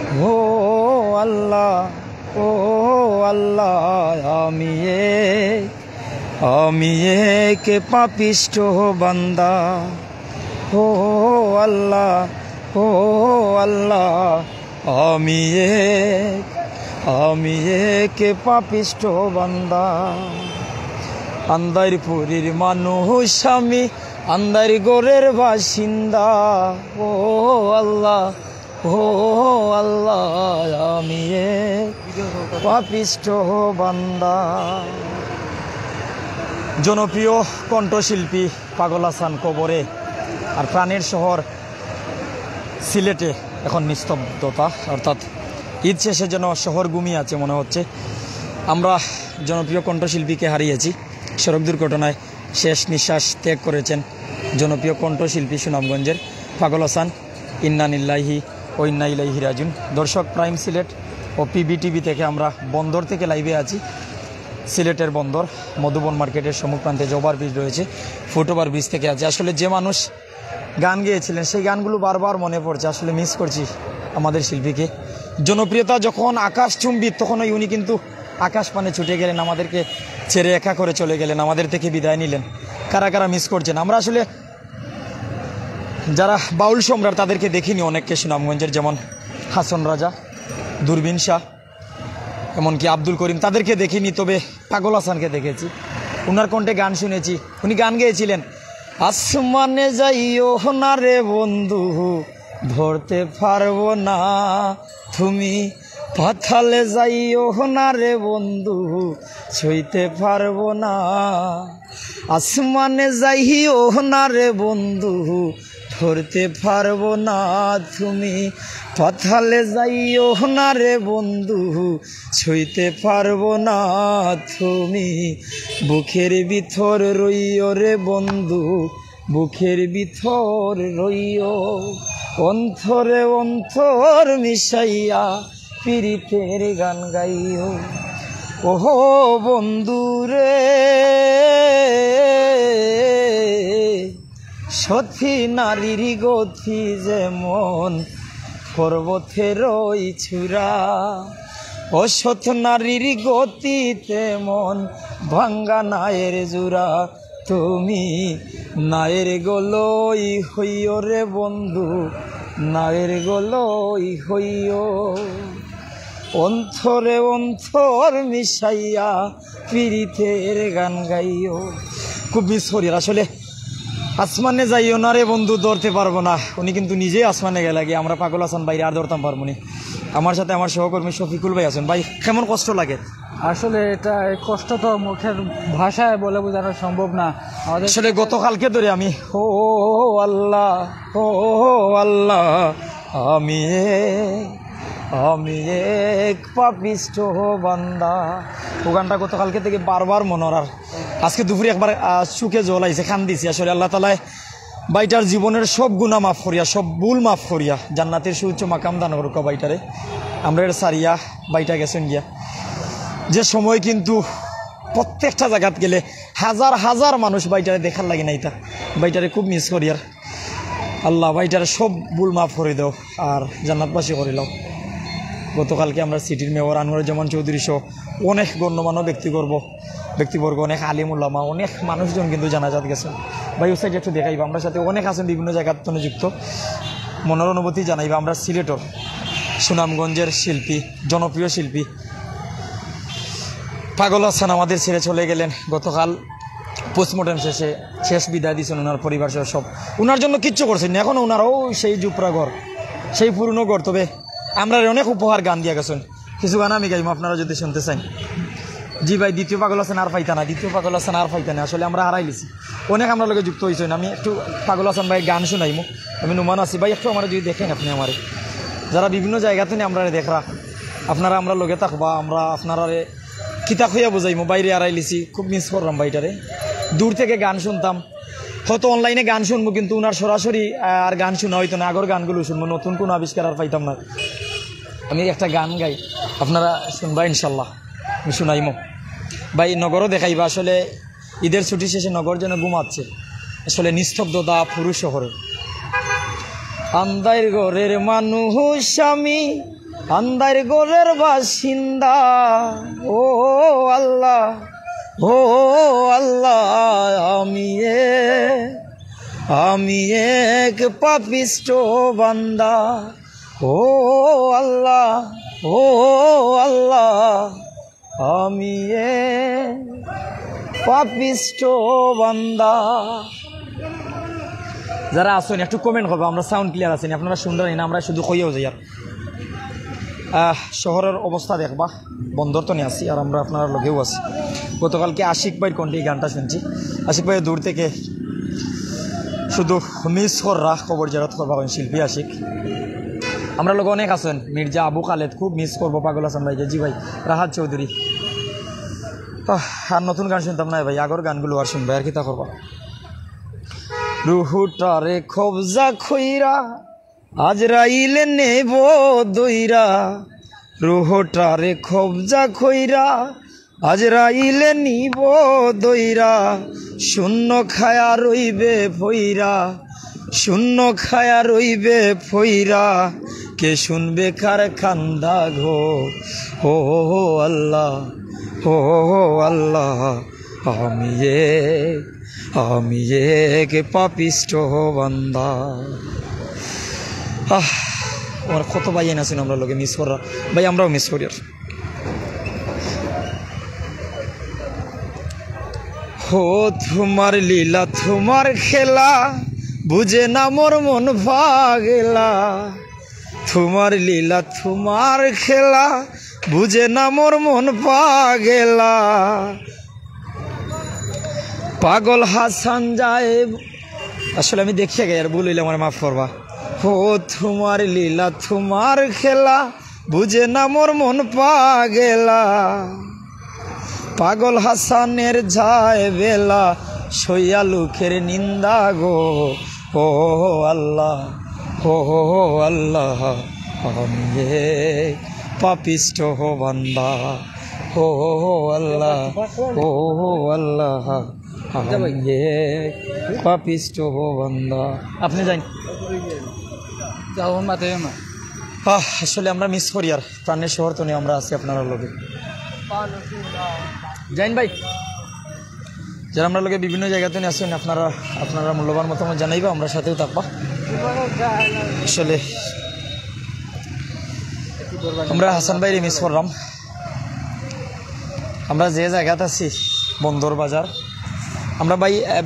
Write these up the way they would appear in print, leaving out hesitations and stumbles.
ও আল্লাহ, ও আল্লাহ, আমি এক পাপিষ্ঠ বান্দা। ও আল্লাহ, ও আল্লাহ, আমি এক পাপিষ্ঠ বান্দা। আন্দারপুরের মানুষ আমি, আন্দার গোরের বাসিন্দা। ও আল্লাহ, ও আল্লাহ, আমি এক পাপিষ্ঠ বান্দা। জনপ্রিয় কণ্ঠশিল্পী পাগল হাসান কবরে, আর প্রাণের শহর সিলেটে এখন নিস্তব্ধতা, অর্থাৎ ঈদ শেষে যেন শহর ঘুমিয়ে আছে মনে হচ্ছে। আমরা জনপ্রিয় কণ্ঠশিল্পীকে হারিয়েছি। সড়ক দুর্ঘটনায় শেষ নিঃশ্বাস ত্যাগ করেছেন জনপ্রিয় কণ্ঠশিল্পী সুনামগঞ্জের পাগল হাসান। ইন্না লিল্লাহি ও ইন্না ইলাইহি রাজিউন। দর্শক, প্রাইম সিলেট ও পিবিটিভি থেকে আমরা বন্দর থেকে লাইভে আছি। সিলেটের বন্দর মধুবন মার্কেটের সম্মুখ প্রান্তে যে ওভারব্রিজ রয়েছে, ফুটওভার ব্রিজ থেকে আছে। আসলে যে মানুষ গান গেয়েছিলেন সেই গানগুলো বারবার মনে পড়ছে। আসলে মিস করছি আমাদের শিল্পীকে। জনপ্রিয়তা যখন আকাশ চুম্বিত, তখন উনি কিন্তু আকাশ পানে ছুটে গেলেন, আমাদেরকে ছেড়ে একা করে চলে গেলেন, আমাদের থেকে বিদায় নিলেন। কারা কারা মিস করছেন? আমরা আসলে যারা বাউল সম্রাট তাদেরকে দেখিনি অনেককে সুনামগঞ্জের, যেমন হাসন রাজা, দূরবীন শাহ, এমনকি আব্দুল করিম, তাদেরকে দেখিনি। তবে পাগল হাসানকে দেখেছি, ওনার কণ্ঠে গান শুনেছি। উনি গান গেয়েছিলেন, আসমানে যাইও না রে বন্ধু, ধরতে পারবো না তুমি, পাতালে যাইও না রে বন্ধু, ছুঁইতে পারবো না। আসমানে যাইও না রে বন্ধু, ধরতে পারবো না তুমি, পাতালে যাইও না রে বন্ধু, ছুঁইতে পারবো না তুমি। বুকের ভিতর রইও রে বন্ধু, বুকের ভিতর রইও, অন্তরে অন্তর মিশাইয়া পীড়িতের গান গাইও। ওহো বন্ধু রে, সতী নারীর গতি যেমন পর্বতের ওই চূড়া, অসৎ নারীর গতি তেমন ভাঙ্গা নায়ের জোড়া। তুমি নায়ের গলই হইও রে বন্ধু, নায়ের গলই হইও, অন্তরে অন্তর মিশাইয়া পীড়িতের গান গাইও। খুব মিস করি আসলে। আসমানে যাইও না রে বন্ধু, ধরতে পারবো না। উনি কিন্তু নিজেই আসমানে গেলে গিয়ে, আমরা পাগল হাসান বাইরে আর ধরতাম পারবো না। আমার সাথে আমার সহকর্মী শফিকুল ভাই আছেন। ভাই, কেমন কষ্ট লাগে? আসলে এটা কষ্ট তো মুখের ভাষায় বলে বোঝানো সম্ভব না আমাদের। আসলে গতকালকে ধরে আমি ও আল্লাহ, ও আল্লাহ, আমি এক পাপিষ্ঠ বান্দা, ও গানটা গতকালকে থেকে বারবার মনোর। আর আজকে দুপুরে একবার চুকে জল আইছে, খান দিছি। আসলে আল্লাহ তালায় বাইটার জীবনের সব গুণা মাফ করিয়া, সব ভুল মাফ করিয়া জান্নাতের সুউচ্চ মাকাম দান করুক বাইটারে। আমরা এর সারিয়া বাইটা গেছেন গিয়া। যে সময় কিন্তু প্রত্যেকটা জায়গাত গেলে হাজার হাজার মানুষ বাইটারে দেখার লাগে নাই, তা বাইটারে খুব মিস করি। আর আল্লাহ বাইটারে সব ভুল মাফ করে দাও আর জান্নাতবাসী করে দাও। গতকালকে আমরা সিটির মেয়র আনোয়ারুজ্জামান চৌধুরী সহ অনেক গণ্যমান্য ব্যক্তিবর্গ, অনেক আলিম উলামা, অনেক মানুষজন কিন্তু জানাজাত গেছেন। ভাই ওই সাইডে একটু দেখাইবা, আমরা সাথে অনেক আছেন বিভিন্ন জায়গার তো যুক্ত। মনের অনুভূতি জানাইবা। আমরা সিলেটর সুনামগঞ্জের শিল্পী, জনপ্রিয় শিল্পী পাগল হাসান আমাদের ছেড়ে চলে গেলেন গতকাল। পোস্টমর্টম শেষে শেষ বিদায় দিয়েছেন ওনার পরিবার সব। ওনার জন্য কিচ্ছু করছেন না, এখনও ওনারাও সেই জুপরা ঘর, সেই পুরনো ঘর। তবে আমরা অনেক উপহার গান দিয়ে গেছেন, কিছু গান আমি গাইব আপনারা যদি শুনতে চান। জি ভাই, দ্বিতীয় পাগল হাসান আর পাইতা না, দ্বিতীয় পাগল হাসান আর পাইতা না। আসলে আমরা হারাই লিছি, অনেক আমরা লোকে যুক্ত হয়েছেন। আমি একটু পাগল হাসান ভাই গান শুনাইমু। আমি নুমান আছি ভাই, একটু আমার যদি দেখেন আপনি, আমার যারা বিভিন্ন জায়গাতে নিয়ে আমরা দেখরা, আপনারা আমরা লোকে থাকবা, আমরা আপনারা কিতাব হইয়া বুঝাইমু। বাইরে হারাই লিছি, খুব মিস করলাম বাইটারে। দূর থেকে গান শুনতাম, হয়তো অনলাইনে গান শুনবো, কিন্তু ওনার সরাসরি আর গান শোনা হইতো না। আগর গানগুলো শুনবো, নতুন কোনো আবিষ্কার আর পাইতাম না। আমি একটা গান গাই, আপনারা শুনবা ইনশাল্লাহ, আমি শুনাইমো। ভাই নগরও দেখাইবা। আসলে ঈদের ছুটি শেষে নগর যেন ঘুমাচ্ছে। আসলে নিস্তব্ধতা পুরো শহরে। আন্দার ঘরের মানুষ আমি, আন্দার গোরের বাসিন্দা ও আল্লাহ ও আল্লাহ আমি এক পাপিষ্ট বান্দা ও আল্লাহ ও আল্লাহ আমি এক পাপিষ্ট বান্দা। যারা আসেন একটু কমেন্ট করবো, আমরা সাউন্ড ক্লিয়ার আছেন, আপনারা শুনলেন না, আমরা শুধু কইয়াও যাই। আর শহরের অবস্থা দেখবা, বন্দর তো নিয়ে আসি আর আমরা আপনারা লগেও আছি। গতকালকে আশিক ভাইয়ের কণ্ঠে এই গানটা শুনছি। আশিক ভাই দূর থেকে শুধু মিস কররা খবর জেরত করবা শিল্পী আশিক। আমরা লোক অনেক আছেন, মির্জা আবু খালেদ খুব মিস করবো, পাগল হাসান ভাইকে, জি ভাই, রাহাত চৌধুরী। আর নতুন গান শুনতাম না ভাই, আগর গানগুলো আর শুনবে আর কি তা করবা। রুহুটারে কবজা খইরা আজরাইলে নেব দইরা, রুহুটারে কবজা খইরা আজরাইলে নিব দইরা, শূন্য খায়া রইবে ফইরা, শূন্য খায়া রইবে ফইরা, কে শুনবে কার কান্দা ঘো ও আল্লাহ ও আল্লাহ আমি এক পাপিষ্ট বান্দা। আমার কত ভাই আছেন আমরা লোকে মিস করা ভাই, আমরাও মিস করি। আর হো তোমার লীলা তোমার খেলা বুঝে না মোর মন ভাগেলা, তোমার লীলা তোমার খেলা বুঝে না মোর মন পাগেলা, পাগল হাসান যায়। আসলে আমি দেখিয়ে গে আর বলিলে আমার মাফ করবা। ও তোমার লীলা তোমার খেলা বুঝে না মোর মন পাগেলা, পাগল হাসানের যায় বেলা সইয়া লুকের নিন্দা গো ও আল্লাহ ও আল্লাহ আমি পাপিষ্ট বান্দা ও আল্লাহ ও আল্লাহ আমি পাপিষ্ট বান্দা। আপনি যাই আসলে আমরা মিস করি আর প্রাণের শহর তো নিয়ে আমরা আছি আপনারা লোকে। জাইন ভাই, যারা আমরা লোকে বিভিন্ন জায়গাতে নিয়ে আসেন, আপনারা মূল্যবান মতামত জানাইবা, আমরা সাথেও থাকবা। আসলে আমরা হাসান ভাইরে মিস করলাম। আমরা যে জায়গাতে আছি বন্দর বাজার, আমরা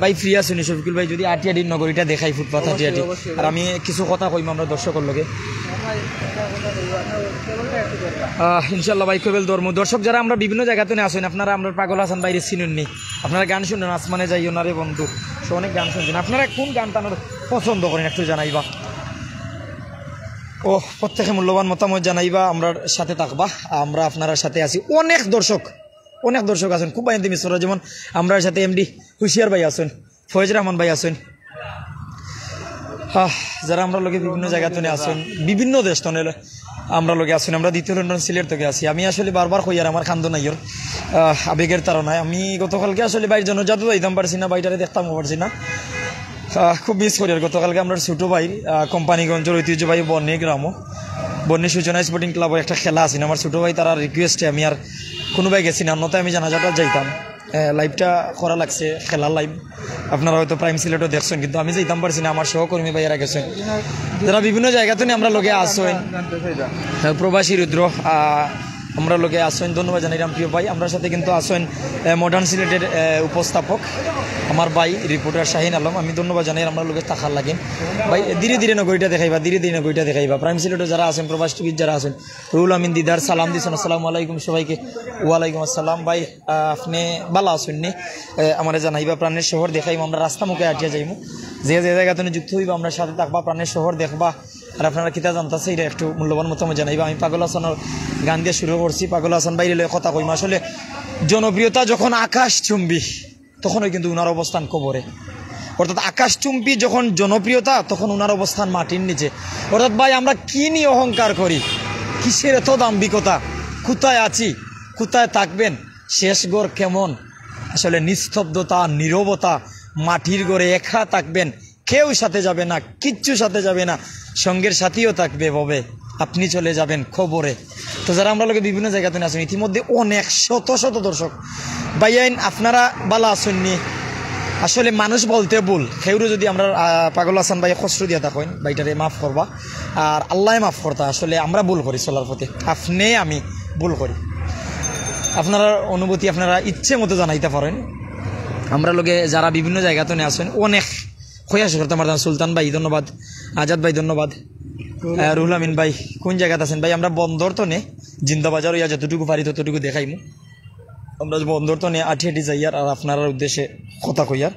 ভাই ফ্রি আছি নি শফিকুল ভাই, যদি আটিয়াডি নগরীটা দেখাই, ফুটপাথ আটিয়াডি, আর আমি কিছু কথা কইম আমরা দর্শকের লগে ইনশাল্লাহ ভাই কবেল ধর্ম। দর্শক যারা আমরা বিভিন্ন জায়গাতে আসেন, আপনারা আমরা পাগল হাসান বাইরে চিনুননি, আপনারা গান শুনেন, আসমানে যাই ওনারে বন্ধু, সে অনেক গান শুনছেন। আপনারা কোন গানটা আমার পছন্দ করেন একটু জানাইবা, ও প্রত্যেকে মূল্যবান মতামত জানাইবা, আমরা সাথে থাকবা, আমরা আপনার সাথে আছি। অনেক দর্শক আছেন খুব বাইন্দি মিশ্র, যেমন আমরা সাথে এমডি হুশিয়ার ভাই আছেন, ফয়েজ রহমান ভাই আছেন, যারা আমরা লোকে বিভিন্ন জায়গাতে আসেন, বিভিন্ন দেশ তো আমরা লোকে আসেন। আমরা দ্বিতীয় লন্ডন সিলেট থেকে আছি। আমি আসলে বারবার কই আর আমার খান্দ নাই, আবেগের তারনায় আমি গতকালকে আসলে বাইর জন্য যাতে যাইতাম পারছি না, বাইটারে দেখতাম পারছি না, খুব মিস করি। আর গতকালকে আমরা ছোটো ভাই কোম্পানিগঞ্জের ঐতিহ্যবাহী বন্যী গ্রামও বন্যী সূচনা স্পোর্টিং ক্লাবের একটা খেলা আছে, আমার ছোটো ভাই তারা রিকোয়েস্টে আমি আর কোনো ভাই গেছি না, অন্যথায় আমি জানাজাটা যাইতাম। লাইভটা করা লাগছে, খেলার লাইভ, আপনারা হয়তো প্রাইম সিলেটও দেখছেন, কিন্তু আমি যাইতাম পারছি না, আমার সহকর্মী ভাইয়েরা গেছেন, যারা বিভিন্ন জায়গাতে আমরা লোকে আসেন, প্রবাসী রুদ্র আমরা লোকে আসেন, ধন্যবাদ জানাই প্রিয় ভাই। আমরা সাথে কিন্তু আসেন মডার্ন সিলেটের উপস্থাপক আমার ভাই রিপোর্টার শাহিন আলম, আমি ধন্যবাদ জানাই, আমরা লোকে থাকার লাগেন ভাই। ধীরে ধীরে নগরীটা দেখাইবা, প্রাইম সিলেটে যারা আছেন, প্রবাসী টিভির যারা আছেন, রুল আমিন দিদার সালাম দিচ্ছেন, আসসালামু আলাইকুম সবাইকে। ওয়ালাইকুম আসসালাম ভাই, আপনি ভালো আছেন নি? আমার জানাইবা, প্রাণের শহর দেখাইবা, আমরা রাস্তা মুখে আটিয়া যাইমু, যে জায়গাতে যুক্ত হইবা আমরা সাথে থাকবা, প্রাণের শহর দেখবা, আর আপনারা কিতা জানতেছে এটা একটু মূল্যবান মতামত জানাইবা। আমি পাগল হাসানের গান দিয়ে শুরু করছি, পাগল হাসান বাইরে কথা কইম। আসলে জনপ্রিয়তা যখন আকাশচুম্বী তখনই কিন্তু উনার অবস্থান কবরে, অর্থাৎ আকাশচুম্বী যখন জনপ্রিয়তা তখন উনার অবস্থান মাটির নিচে। অর্থাৎ ভাই আমরা কি নিয়ে অহংকার করি, কিসের এত দাম্ভিকতা, কোথায় আছি, কোথায় থাকবেন, শেষ ঘর কেমন, আসলে নিস্তব্ধতা, নীরবতা, মাটির ঘরে একা থাকবেন, কেউ সাথে যাবে না, কিচ্ছু সাথে যাবে না, সঙ্গের সাথীও থাকবে ববে, আপনি চলে যাবেন খবরে। তো যারা আমরা লোকে বিভিন্ন জায়গাতে আছেন ইতিমধ্যে অনেক শত শত দর্শক ভাইয়াইন আপনারা বালা আসেননি। আসলে মানুষ বলতে ভুল সেউরে যদি আমরা পাগল হাসান ভাই কষ্ট দিয়া থাকেন ভাইটারে মাফ করবা আর আল্লাহ মাফ করতা। আসলে আমরা ভুল করি চলার পথে, আপনি আমি ভুল করি। আপনার অনুভূতি আপনারা ইচ্ছে মতো জানাইতে পারেন। আমরা লোকে যারা বিভিন্ন জায়গাতে আসেন অনেক খয়াস করতে আমার সুলতান ভাই ধন্যবাদ, আজাদ ভাই ধন্যবাদ, রুহুল আমিন ভাই কোন জায়গাতে আছেন ভাই? আমরা বন্দর তো নে জিন্দাবাজার ইয়া যতটুকু পারি ততটুকু দেখাইমু। আমরা বন্দর তো নে আঠি আঠি যাইয়ার আর আপনার উদ্দেশ্যে কথা কইয়ার।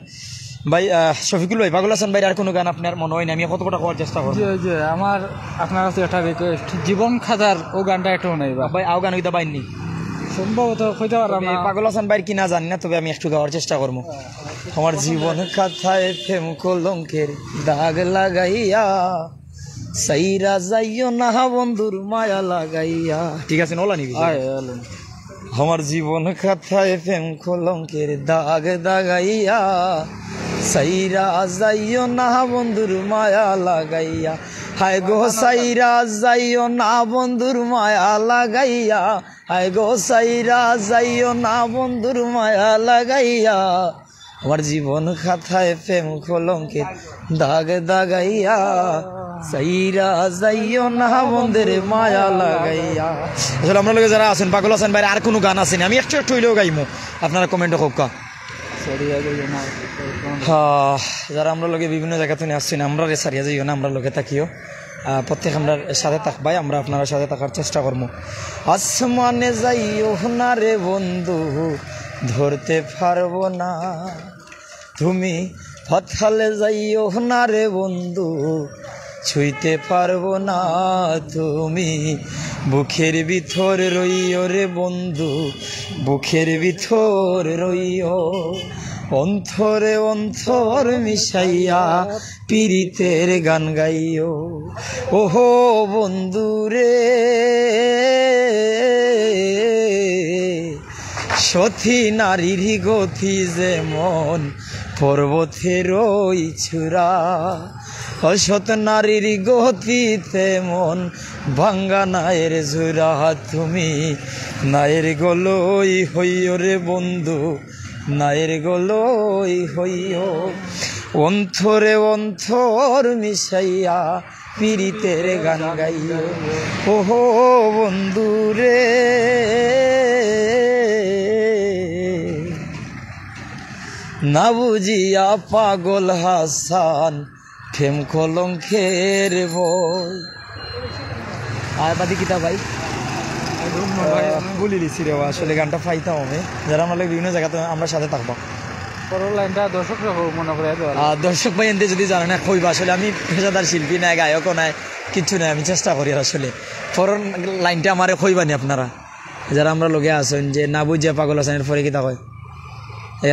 ভাই শফিকুল ভাই পাগল হাসান ভাই আর কোনো গান আপনার মনে হয় না? আমি কত কটা হওয়ার চেষ্টা করবো। যে আমার আপনার কাছে একটা রিকোয়েস্ট, জীবন খাজার ও গানটা একটু নাই বা ভাই আও গান হইতে পাইনি সম্ভবত হইতে পারলাম না। পাগল হাসান ভাইয়ের কিনা জানি না, তবে আমি একটু গাওয়ার চেষ্টা করবো। আমার জীবন কথায় প্রেম কলঙ্কের দাগ লাগাইয়া সাইরা যাইও না বন্ধুর মায়া লাগাইয়া। ঠিক আছে নলা নিবি? আমার জীবন কথায় প্রেম কলঙ্কের দাগ দাগাইয়া সাইরা যাইও না বন্ধুর মায়া লাগাইয়া। হায় গো সাইরা যাইও না বন্ধুর মায়া লাগাইয়া, হায় গো সাইরা যাইও না বন্ধুর মায়া লাগাইয়া। আমার জীবন খাতায় প্রেম কলঙ্কের দাগ দাগাইয়া সাইরা যাইও না বন্ধুর মায়া লাগাইয়া। আসলে আমরা লোকে যারা আছেন পাগল হাসান ভাই আর কোনো গান আসেনি, আমি একটু একটু হইলেও গাইমু, আপনারা কমেন্টে হোক। যারা আমরা লোকে বিভিন্ন জায়গা থেকে আসছি না আমরা রে সারিয়া যাইও না, আমরা লোকে থাকিও প্রত্যেক আমরা সাথে থাকবাই, আমরা আপনারা সাথে থাকার চেষ্টা করবো। আসমানে যাইও না রে বন্ধু ধরতে পারবো না, তুমি পাতালে যাইও না রে বন্ধু ছুঁইতে পারবো না, তুমি বুকের ভিতর রইও রে বন্ধু বুকের ভিতর রইও, অন্তরে অন্তর মিশাইয়া পীড়িতের গান গাইও। ওহো বন্ধু রে সতী নারীর গতি যেমন পর্বতের ওই চূড়া, অসৎ নারীর গতি তেমন ভাঙ্গা নায়ের জোড়া, তুমি নায়ের গলই হইও রে বন্ধু নায়ের গলই হইও, অন্তরে অন্তর মিশাইয়া পীড়িতের গান গাইও। ওহো বন্ধু রে না বুঝিয়া পাগল হাসান প্রেম কলঙ্কের বই। আর বাদি কিতা ভাই বলি দিছি রে, আসলে গানটা পাইতাম আমি। যারা আমরা বিভিন্ন জায়গাতে আমরা সাথে থাকবো। দর্শক ভাই এনতে যদি জানে না কইবা, আসলে আমি পেশাদার শিল্পী নাই, গায়কও নাই, কিচ্ছু নাই, আমি চেষ্টা করি। আর আসলে পরের লাইনটা আমার কইবানি আপনারা যারা আমরা লোকে আছেন যে না বুঝিয়া পাগল হাসানের পরে কিতা কয়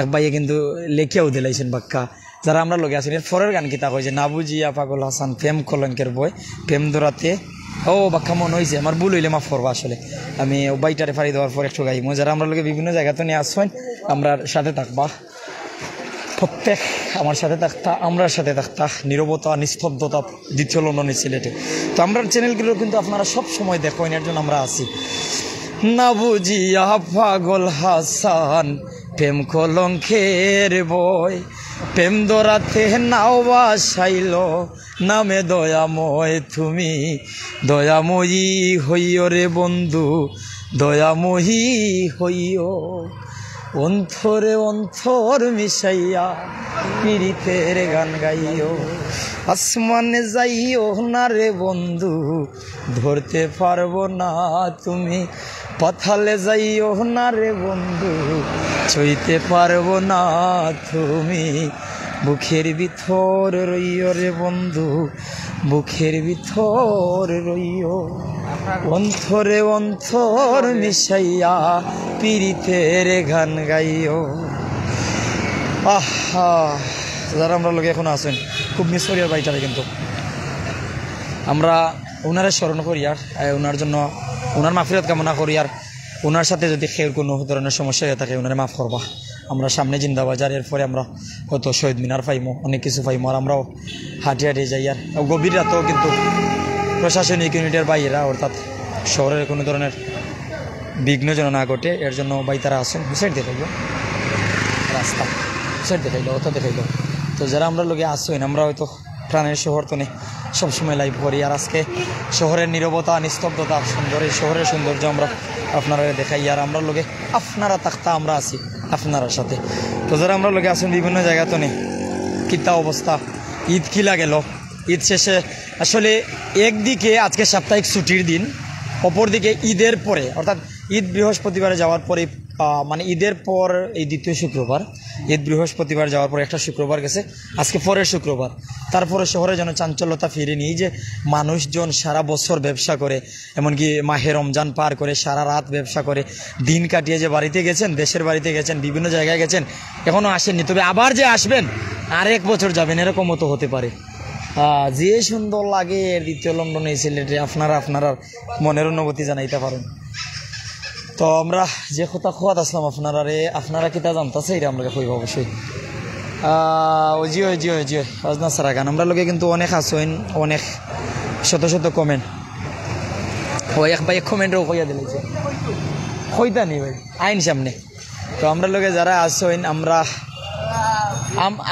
এক ভাইয়ে কিন্তু লেখিয়াও দিলাইছেন বাক্কা। যারা আমরা লোকে আছেন এর পরের গান কিতা কয় যে না বুঝিয়া পাগল হাসান প্রেম কলঙ্কের বই প্রেম দৌড়াতে। ও বাক্কা মনে হয়েছে আমার ভুল হইলে মাফ করবো। আসলে আমি ও বাইটারে ফাড়ি দেওয়ার পর একটু গাইমো। যারা আমরা লোকে বিভিন্ন জায়গাতে নিয়ে আসবেন আমরা সাথে থাকবা, প্রত্যেক আমার সাথে থাকতা, আমরা সাথে থাকতা, নীরবতা নিস্তব্ধতা দ্বিতীয় লন্ডনে সিলেটে। তো আমরা চ্যানেলগুলো কিন্তু আপনারা সব সময় দেখেন, এর জন্য আমরা আছি। না বুঝিয়া পাগল হাসান প্রেম কলঙ্কের বই প্রেম দৌড়াতে নাও বাসাইল নামে দয়াময়, তুমি দয়াময়ী হইও রে বন্ধু দয়াময়ী হইও, অন্তরে অন্তর মিশাইয়া পীড়িতের গান গাইও। আসমানে যাইও না রে বন্ধু ধরতে পারবো না, তুমি পাতালে যাইও না রে বন্ধু ছুঁইতে পারবো না, তুমি বুকের ভিতর রইও রে বন্ধু বুকের ভিতর রইও, অন্তরে অন্তর মিশাইয়া পীড়িতের গান গাইও। আহা যারা আমরা লোক এখন আছেন খুব মিস করি আর বাইটারে, কিন্তু আমরা ওনারা স্মরণ করি আর ওনার জন্য ওনার মাফিরত কামনা করি। আর ওনার সাথে যদি খের কোনো ধরনের সমস্যা হয়ে থাকে ওনারা মাফ করবা। আমরা সামনে জিন্দাবাজার, এরপরে আমরা হয়তো শহীদ মিনার পাইমো, অনেক কিছু পাইমো। আর আমরাও হাঁটি হাঁটি যাই আর গভীর রাতেও কিন্তু প্রশাসনিক ইউনিটের বাইরা, অর্থাৎ শহরের কোনো ধরনের বিঘ্ন যেন না ঘটে, এর জন্য ভাই তারা আসেন। সাইড দেখাইল রাস্তা, সাইড দেখাইল, অত দেখাইল। তো যারা আমরা লোকে আসছেন, আমরা হয়তো প্রাণের শহর তো নেই সবসময় লাইভ করি, আর আজকে শহরের নীরবতা, নিস্তব্ধতা, সুন্দর এই শহরের সৌন্দর্য আমরা আপনারা দেখাই, আর আমরা লোকে আপনারা তাক্তা আমরা আছি আপনার সাথে। তো যারা আমরা লোকে আসেন বিভিন্ন জায়গা তো নেই কিতা অবস্থা, ঈদ কিলা গেল, ঈদ শেষে আসলে একদিকে আজকে সাপ্তাহিক ছুটির দিন, অপরদিকে ঈদের পরে অর্থাৎ ঈদ বৃহস্পতিবারে যাওয়ার পরে, মানে ঈদের পর এই দ্বিতীয় শুক্রবার, ঈদ বৃহস্পতিবার যাওয়ার পর একটা শুক্রবার গেছে, আজকে পরের শুক্রবার। তারপরে শহরে যেন চাঞ্চল্যতা ফিরে নিয়ে, যে মানুষজন সারা বছর ব্যবসা করে, এমনকি মাহে রমজান পার করে সারা রাত ব্যবসা করে দিন কাটিয়ে যে বাড়িতে গেছেন, দেশের বাড়িতে গেছেন, বিভিন্ন জায়গায় গেছেন, এখনও আসেননি, তবে আবার যে আসবেন আর এক বছর যাবেন এরকমও তো হতে পারে। যে সুন্দর লাগে দ্বিতীয় লন্ডনে সিলেটে, আপনারা মনের অনুভূতি জানাইতে পারেন। তো আমরা যে কথা খোয়াত আসলাম আপনারা কিতা জানতেছে এটা আমরা কইব অবশ্যই। জি অজনা সারা গান আমরা লোকে কিন্তু অনেক আসেন, অনেক শত শত কমেন্ট, ওই এক ভাই কমেন্টও কইয়া দিলেছে কইতা নি ভাই আইন সামনে। তো আমরা লোকে যারা আসেন,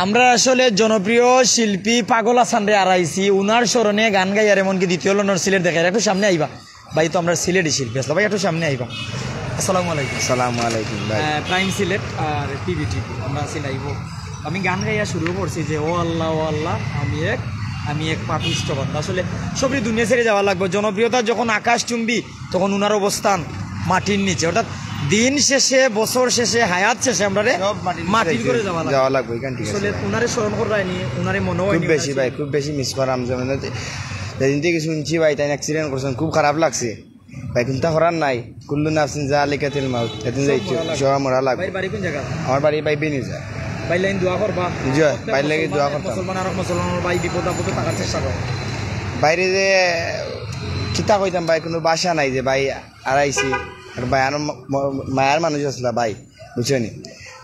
আমরা আসলে জনপ্রিয় শিল্পী পাগল হাসান রে আড়াইছি, উনার স্মরণে গান গাই, আর এমনকি দ্বিতীয় লন্ডন সিলেট দেখাই। একটু সামনে আইবা ভাই, তো আমরা সিলেটই শিল্পী আসলাম ভাই, একটু সামনে আইবা। আসসালামু আলাইকুম। আসসালামু আলাইকুম ভাই। প্রাইম সিলেট আর টিভি আমরা আছি লাইভ। আমি গান গাইয়া শুরু করছি যে ও আল্লাহ আমি এক পাপিষ্ট বান্দা। আসলে সবই দুনিয়া ছেড়ে যাওয়া লাগবে, জনপ্রিয়তা যখন আকাশ চুম্বি তখন উনার অবস্থান মাটির নিচে, অর্থাৎ দিন শেষে, বছর শেষে, হায়াত শেষে আমরা মাটির করে যাওয়া লাগবে। আসলে উনারে স্মরণ করায়নি, উনারে মনে হয় খুব বেশি ভাই, খুব বেশি মিস করাম। যেমন যেদিন থেকে শুনছি ভাই তাই অ্যাক্সিডেন্ট করছেন, খুব খারাপ লাগছে ভাই। চিন্তা করার নাই, কুল্লু নাফসিন যালিকাতুল মাউত, এদিন যাইতো সব মরা লাগবে। বাড়ি কোন জায়গা? আমার বাড়ি ভাই বেনিজা। ভাই লাইন দোয়া করবা, জয় ভাই লাগি দোয়া করতাম। মুসলমানের ভাই বিপদ আপদে থাকার চেষ্টা করে। বাইরে যে কিতা কইতাম ভাই, কোনো বাসা নাই যে ভাই আড়াইছি, আর ভাই আর মায়ার মানুষ আসলা ভাই, বুঝছেনি?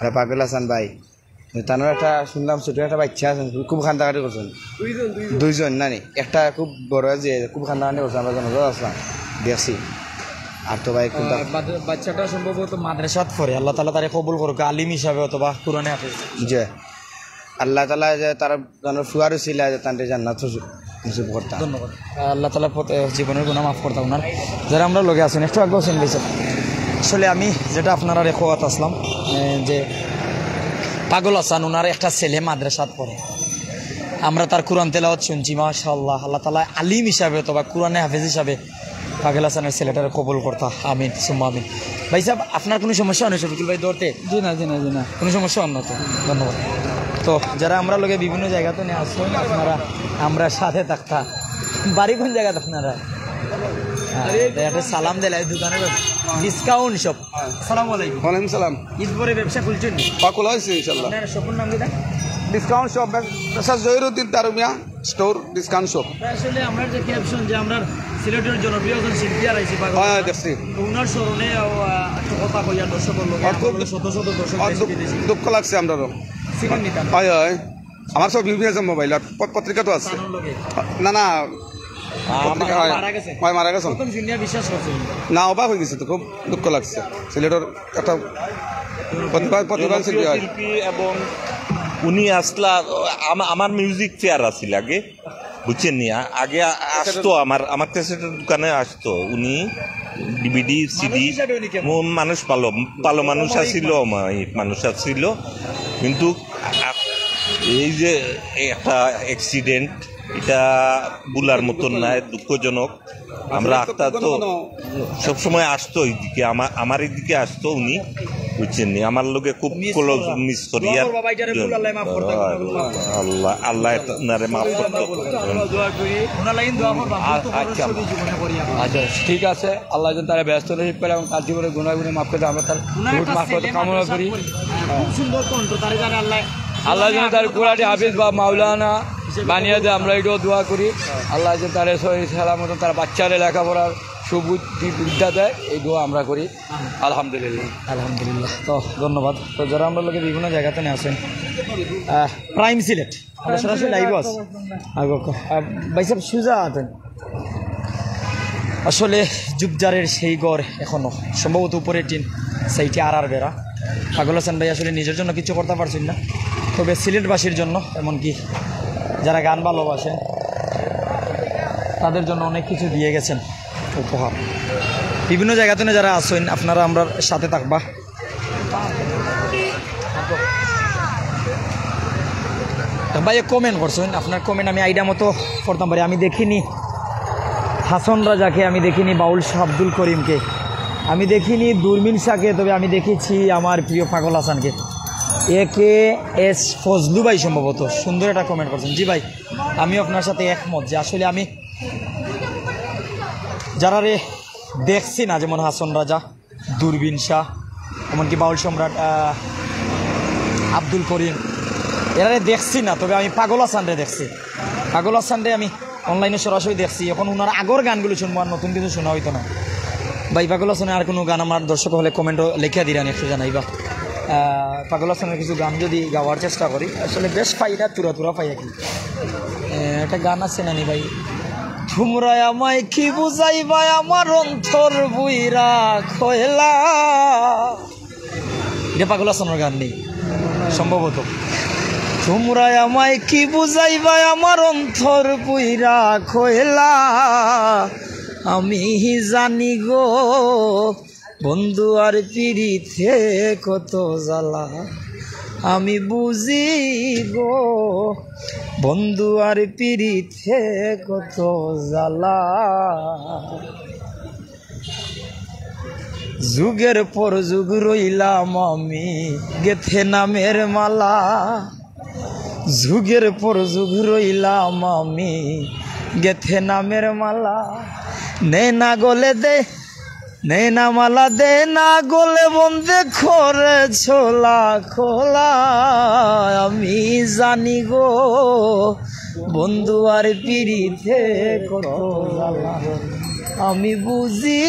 আর পাগল হাসান ভাই, তার একটা শুনলাম ছোট একটা বাচ্চা আছেন, খুব খান্দাকাটি করছেন। দুইজন নানি, একটা খুব বড় যে খুব খান্দাকাটি করছেন, আমরা জনতা আসলাম দেখছি। আর তো ভাই বাচ্চাটা সম্ভবত মাদ্রাসাত পড়ে, আল্লাহ তাআলা তারে কবুল করুক আলিম হিসাবে অথবা কুরআনে হাফেজ। যে আল্লাহ তাআলা যে তার ফুয়ারও ছিল যে তান্ডে জান্নাত নসিব করতাম। ধন্যবাদ। আল্লাহ তাআলা জীবনের গুনাহ মাফ করতাম ওনার। যারা আমরা লগে আছেন একটু আগে হোসেন ভাই, আসলে আমি যেটা আপনারা রেখোয়াত আসলাম যে পাগল হাসান ওনার একটা ছেলে মাদ্রাসাত পড়ে, আমরা তার কোরআন তেলাওয়াত শুনছি, মাশাআল্লাহ। আল্লাহ তাআলা আলিম হিসাবে অথবা কুরআনে হাফেজ হিসাবে পাগল হাসানের ছেলেটার কবুল করতা, আমিন সুম্মা আমিন। ভাই সাহেব আপনার কোনো সমস্যা নেই শফিকুল ভাই ধরতে? জি না কোনো সমস্যা অন্য তো ধন্যবাদ। তো যারা আমরা লোকে বিভিন্ন জায়গাতে নিয়ে আসবেন, আপনারা আমরা সাথে থাকতা। বাড়ি কোন জায়গাতে আপনারা? একটা সালাম দিলাই দোকানের ডিসকাউন্ট সব। আসসালামু আলাইকুম। ওয়ালাইকুম সালাম। ঈদ পরে ব্যবসা খুলছেন? পাকুল হয়েছে ইনশাআল্লাহ। আপনার শপের নাম কি? Discount shop, mister Jahiruddin Darumiya store discount shop. আসলে আমরা যে ক্যাপশন যে আমরা সিলেটের জনপ্রিয় একজন শিল্পী আর আইছি পাগল, হ্যাঁ দেখছি। ওনার স্মরণে একটা কথা কইয়া দর্শকের লোক শত শত দর্শক বিদেশি দুঃখ লাগছে আমরাও। সিনেমা নিতাম হয় হয়, আমার সব বিভিন্ন আছে মোবাইল আর পত্রিকা তো আছে। না না মারা গেছে, প্রথম শুনিয়া বিশ্বাস করছে না, অবাক হয়ে গেছে তো, খুব দুঃখ লাগছে। সিলেটের একটা প্রতিভা শিল্পী এবং উনি আসলা আমার মিউজিক চেয়ার আছিল আগে, বুঝছেন নি? আগে আসতো আমার ক্যাসেটের দোকানে আসতো উনি, ডিভিডি সিডি। মানুষ ভালো মানুষ আসছিল, মানুষ আসছিল, কিন্তু এই যে একটা অ্যাক্সিডেন্ট, এটা বলার মতন নাই, দুঃখজনক। আমরা আখতা তো সবসময় আসতো এইদিকে, আমার এইদিকে আসতো উনি, বুঝছেন নি? আমার লোকে খুব ক্লোজ মিস করি। আল্লাহ আল্লাহ আপনারে মাফ করতো। আচ্ছা ঠিক আছে, আল্লাহ যেন তারা ব্যস্ত নসিব করে এবং তার জীবনে গুণাগুণে মাফ করে আমরা তার মাফ করতে কামনা করি। আল্লাহ যেন তার কুরাটি হাফিজ বা মাওলানা বানিয়ে দেয়, আমরা এটাও দোয়া করি। আল্লাহ যেন তার শরীর সালামত তার বাচ্চারা লেখাপড়ার সুবুদ্ধি বিদ্যা দেয়, এই দোয়া আমরা করি। আলহামদুলিল্লাহ। তো ধন্যবাদ। তো যারা আমরা লোকে বিভিন্ন জায়গাতে নিয়ে আসেন, প্রাইম সিলেট আমরা সরাসরি লাইভ আস ভাই সাহেব সুজা আছেন আসলে জুবজারের সেই ঘর এখনও সম্ভবত উপরে টিন সেইটি আর বেড়া। পাগল হাসান ভাই আসলে নিজের জন্য কিছু করতে পারছেন না, তবে সিলেটবাসীর জন্য এমনকি যারা গান ভালোবাসেন তাদের জন্য অনেক কিছু দিয়ে গেছেন উপহার। বিভিন্ন জায়গাতে যারা আসেন আপনারা আমরা সাথে থাকবা। ভাই কমেন্ট করছেন, আপনার কমেন্ট আমি আইডিয়া মতো করতাম পারি। আমি দেখিনি হাসন রাজাকে, আমি দেখিনি বাউল শাহ আব্দুল করিমকে, আমি দেখিনি দুরমিন শাহকে, তবে আমি দেখেছি আমার প্রিয় পাগল হাসানকে। একে এস ফজলু ভাই সম্ভবত সুন্দর একটা কমেন্ট করছেন। জি ভাই, আমি আপনার সাথে একমত যে আসলে আমি যারা রে দেখছি না, যেমন হাসন রাজা, দূরবীন শাহ, এমনকি বাউল সম্রাট আব্দুল করিম, এরারে দেখছি না, তবে আমি পাগল হাসানরে দেখছি। পাগল হাসানরে আমি অনলাইনে সরাসরি দেখছি। এখন ওনার আগর গানগুলো শুনবো, আর নতুন কিছু শোনা হইতো না। ভাই পাগল হাসানের আর কোনো গান আমার দর্শক হলে কমেন্টও লিখে দিলেন একটু জানাইবা। পাগল হাসানের কিছু গান যদি গাওয়ার চেষ্টা করি, আসলে বেশ পাই না, তুরা তুরা পাই আর কি। একটা গান আছে নানি ভাই, তোমরা আমায় কি বুঝাইবা আমার অন্তর বুইরা খয়লা, এটা পাগল হাসানের গান নেই সম্ভবত। তোমরা আমায় কি বুঝাইবা আমার অন্তর বুইরা খয়লা, আমি জানি গো বন্ধু আর পিড়িতে কত জ্বালা, আমি বুঝি গো বন্ধু আর পিড়িতে কত জ্বালা। যুগের পর যুগ রইলাম আমি গেথে নামের মালা, যুগের পর যুগ রইলাম আমি গেথে নামের মালা, নে না গলে দে নে না মালা দে না গলে বন্দে খরে ছোলা খোলা, আমি জানি গো বন্ধু আর পিড়িতে কত জ্বালা, আমি বুঝি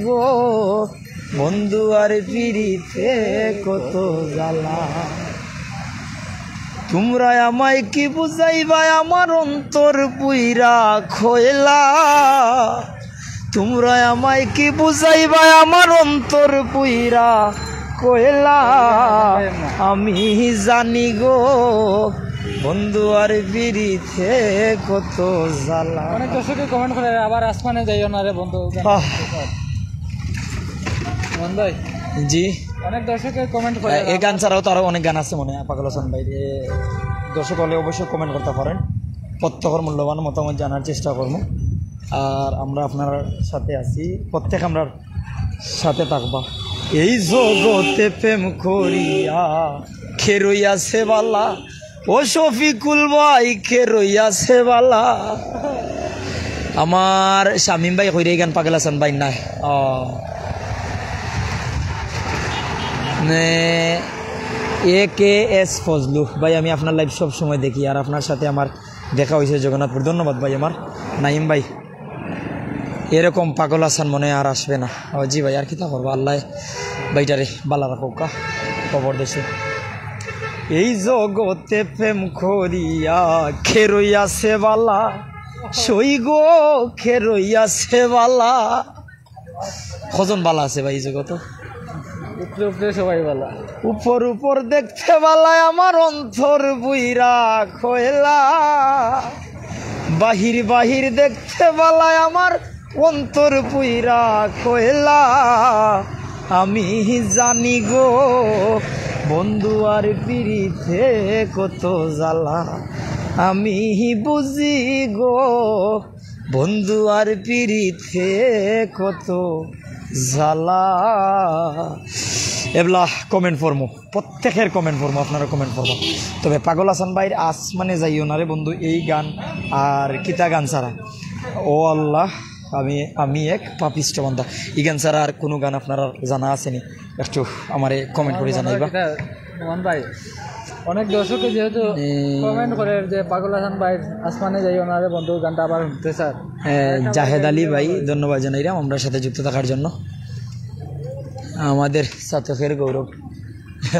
গো বন্ধু আর পিড়িতে কত জ্বালা। তোমরা আমায় কি বুঝাইবা আমার অন্তর পুইরা খয়লা, তোমরা আমায় কি বুঝাইবা আমার অন্তর পুইরা কয়লা, আমি জানি গো বন্ধু আর পিড়িতে কত জ্বালা। অনেক দর্শকে কমেন্ট করে আবার আসমানে যাইও না রে বন্ধু। ভাই জি, অনেক দর্শকে কমেন্ট করে। এই গান ছাড়াও তো আরো অনেক গান আছে মনে হয় পাগল হাসান ভাই। দর্শক হলে অবশ্যই কমেন্ট করতে পারেন, প্রত্যেকের মূল্যবান মতামত জানার চেষ্টা করবো। আর আমরা আপনার সাথে আছি, প্রত্যেক আমরা সাথে থাকবা। এই জগতে প্রেম করিয়া খে রইয়াছে বালা, ও শফিকুল ভাই খে রইয়াছে বালা। আমার শামিম ভাই কইরে গান পাগল হাসান ভাই নাই AKS ফজলু ভাই, আমি আপনার লাইভ সব সময় দেখি, আর আপনার সাথে আমার দেখা হয়েছে জগন্নাথপুর। ধন্যবাদ ভাই আমার নাইম ভাই। এরকম পাগল হাসান মনে আর আসবে না। জি ভাই, আর কি তা করবো, আল্লাহ ভাইটারে বালা রাখো কা খবর দেশে। এই জগতে প্রেম করিয়া খে রইয়াছে বালা, সই গো খে রইয়াছে বালা। কজন বালা আছে ভাই এই জগত? উপরে উপরে সবাই বলা, উপর উপর দেখতে বালায় আমার অন্তর বুইরা খয়লা, বাহির বাহির দেখতে বালায় আমার অন্তর বুইরা খয়লা, আমি জানি গো বন্ধু আর পিড়িতে কত জ্বালা, আমি বুঝি গো বন্ধু আর পিড়িতে কত জ্বালা। এগুলা কমেন্ট করবো, প্রত্যেকের কমেন্ট করবো, আপনারা কমেন্ট করবো। তবে পাগল হাসান ভাইয়ের আসমানে যাইও না রে বন্ধু এই গান আর কিতা গান ছাড়া, ও আল্লাহ আমি এক পাপিষ্ট বান্দা, এই গান ছাড়া আর কোনো গান আপনারা জানা আসেনি? একটু আমারে কমেন্ট করে জানাইবা। মোহন ভাই, অনেক দর্শকে যেহেতু কমেন্ট করে যে পাগল হাসান ভাই আসমানে যাই ওনারে বন্ধু গানটা আবার শুনতে স্যার। জাহেদ আলী ভাই ধন্যবাদ জানাইলাম আমরা সাথে যুক্ত থাকার জন্য, আমাদের সাথকের গৌরব।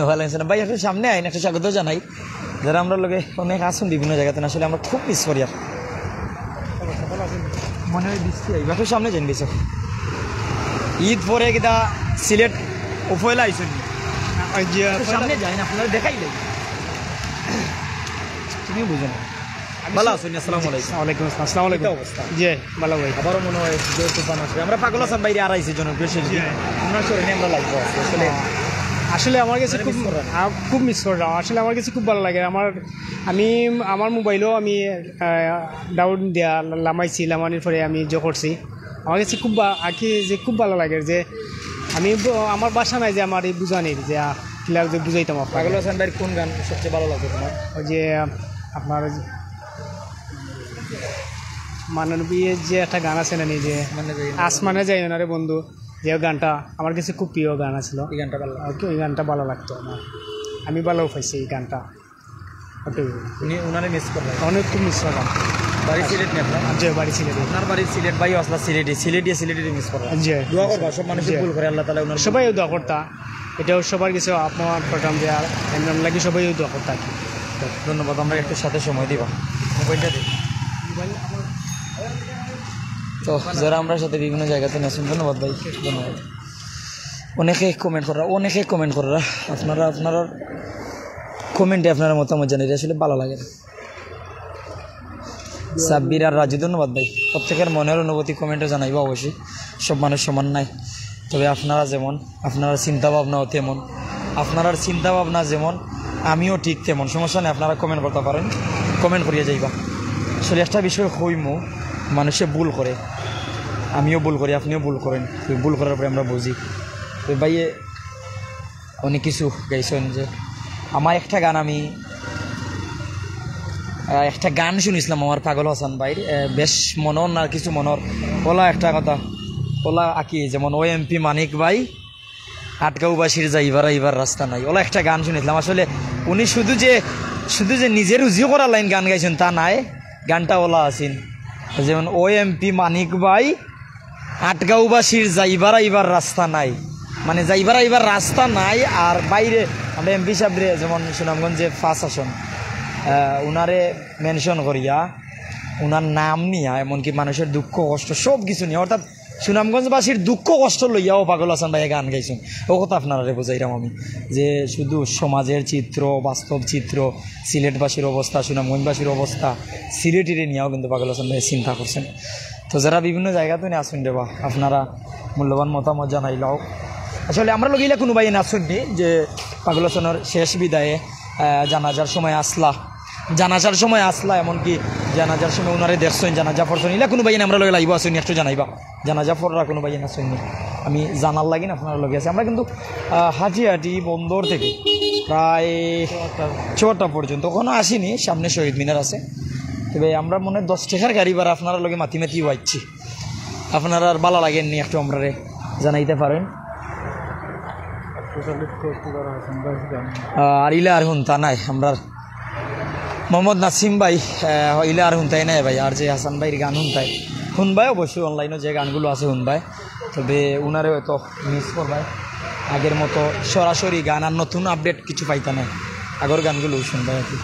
ভালো আছেন ভাই? একটু সামনে আইন, একটু স্বাগত জানাই যারা আমরা লোকে অনেক আসুন বিভিন্ন জায়গাতে, আসলে আমরা খুব মিস করি। আর মনে হয় বৃষ্টি আইবা তো সামনে যান বেশ ঈদ পরে কিতা সিলেট উপয়লা আইসুন সামনে যাই না আপনারা দেখাই লাগে তুমি বুঝো না ভালো আছেন আসসালামু আলাইকুম ওয়ালাইকুম আসসালাম আলাইকুম অবস্থা জি ভালো ভাই আবারও মনে হয় যে তুফান আসবে আমরা পাগল হাসান বাইরে আড়াইছি জন বেশি আমরা সরে আমরা লাগবো আসলে আসলে আমার কাছে খুব খুব মিস করলাম আসলে আমার কাছে খুব ভালো লাগে আমার মোবাইলেও আমি ডাউন দিয়া লামাইছি লামানির পরে আমি করছি আমার কাছে খুব আঁকি যে খুব ভালো লাগে যে আমি আমার বাসা নাই যে আমার এই বুঝানির যে ক্লিয়ার যে বুঝাইতাম পাগল হাসান ভাইয়ের কোন গান সবচেয়ে ভালো লাগে তোমার ওই যে আপনার মানবীয়ের যে একটা গান আছে না যে আসমানে যাই না রে বন্ধু যে গানটা আমার কাছে খুব প্রিয় গান ছিল এই গানটা ভালো লাগে এই গানটা ভালো লাগতো আমার আমি ভালো পাইছি এই গানটা উনি উনারে মিস করলেন অনেক খুব মিস করলাম বাড়ি সিলেট নেই আপনার যে বাড়ি সিলেটে আপনার বাড়ি সিলেট ভাই আসলা সিলেটি মিস করলেন যে দোয়া করবা সব মানুষের ভুল করে আল্লাহ তাআলা উনার সবাই দোয়া করতা এটাও সবার কিছু আপনার করতাম যে আর এমন লাগে সবাই দোয়া করতা কি ধন্যবাদ আমরা একটু সাথে সময় দিবা মোবাইলটা দিই তো যারা আমরা সাথে বিভিন্ন জায়গাতে নিয়েছেন ধন্যবাদ ভাই ধন্যবাদ অনেকে কমেন্ট করা আপনারা কমেন্টে আপনারা মতামত জানাই আসলে ভালো লাগে না সাব্বির আর রাজু ধন্যবাদ ভাই প্রত্যেকের মনের অনুভূতি কমেন্টে জানাইবা অবশ্যই সব মানুষ সমান নাই তবে আপনারা যেমন আপনার চিন্তাভাবনাও তেমন আপনার চিন্তাভাবনা যেমন আমিও ঠিক তেমন সমস্যা নেই আপনারা কমেন্ট করতে পারেন কমেন্ট করিয়া যাইবা আসলে একটা বিষয় হইমো মানুষে ভুল করে আমিও ভুল করি আপনিও ভুল করেন ভুল করার পরে আমরা বুঝি তো ভাইয়ে অনেক কিছু গাইছেন যে আমার একটা গান শুনিছিলাম আমার পাগল হাসান ভাইয়ের বেশ মনর না কিছু মনর ওলা একটা কথা ওলা আঁকি যেমন OMP মানিক ভাই আটকাউবাসীর যাইবার রাস্তা নাই ওলা একটা গান শুনেছিলাম আসলে উনি শুধু যে নিজের রুজিও করা লাইন গান গাইছেন তা নাই গানটা ওলা আছেন যেমন OMP মানিক ভাই আটগাঁওবাসীর যাইবার রাস্তা নাই মানে যাইবার রাস্তা নাই আর বাইরে আমরা MP সাহেবরে যেমন সুনামগঞ্জে ফার্স্ট আসন উনারে মেনশন করিয়া উনার নাম নিয়া এমনকি মানুষের দুঃখ কষ্ট সব কিছু নিয়ে অর্থাৎ সুনামগঞ্জবাসীর দুঃখ কষ্ট লইয়াও পাগল হাসান ভাই গান গাইছেন ও কথা আপনারা বোঝাইলাম আমি যে শুধু সমাজের চিত্র বাস্তব চিত্র সিলেটবাসীর অবস্থা সুনামগঞ্জবাসীর অবস্থা সিলেটিরে নিয়েও কিন্তু পাগল হাসান ভাই চিন্তা করছেন তো যারা বিভিন্ন জায়গাতে নিয়ে আসুন দেবা আপনারা মূল্যবান মতামত জানাইলাও আসলে আমরা লগিলা কোনো ভাই না শুননি যে পাগল হাসানের শেষ বিদায়ে জানাজার সময় আসলা এমনকি জানাজার সময় ওনারে দেখছেন জানাজা পড়ছেন ইলা কোনো বাইন আমরা লগে লাইব আসুন একটু জানাইবা জানাজা পড়রা কোনো বাইন আসেননি আমি জানার লাগিন আপনারা লগে আছে আমরা কিন্তু হাজি বন্দর থেকে প্রায় 6টা পর্যন্ত ওখানে আসিনি সামনে শহীদ মিনার আছে তবে আমরা মনে 10 টাকার গাড়ি ভাড়া আপনারা লগে মাতি হইছি আপনারা আর ভালো লাগেননি একটু আমরা জানাইতে পারেন আর ইলা আর হুন তা নাই আমরা মোহাম্মদ নাসিম ভাই ইলা আর হুনতাই নাই ভাই আর যে হাসান ভাইয়ের গান শুনবাই অবশ্যই অনলাইনে যে গানগুলো আছে শুনবাই তবে উনারে হয়তো মিস করবাই আগের মতো সরাসরি গান আর নতুন আপডেট কিছু পাইতা নাই আগের গানগুলো শুনবাই আর কি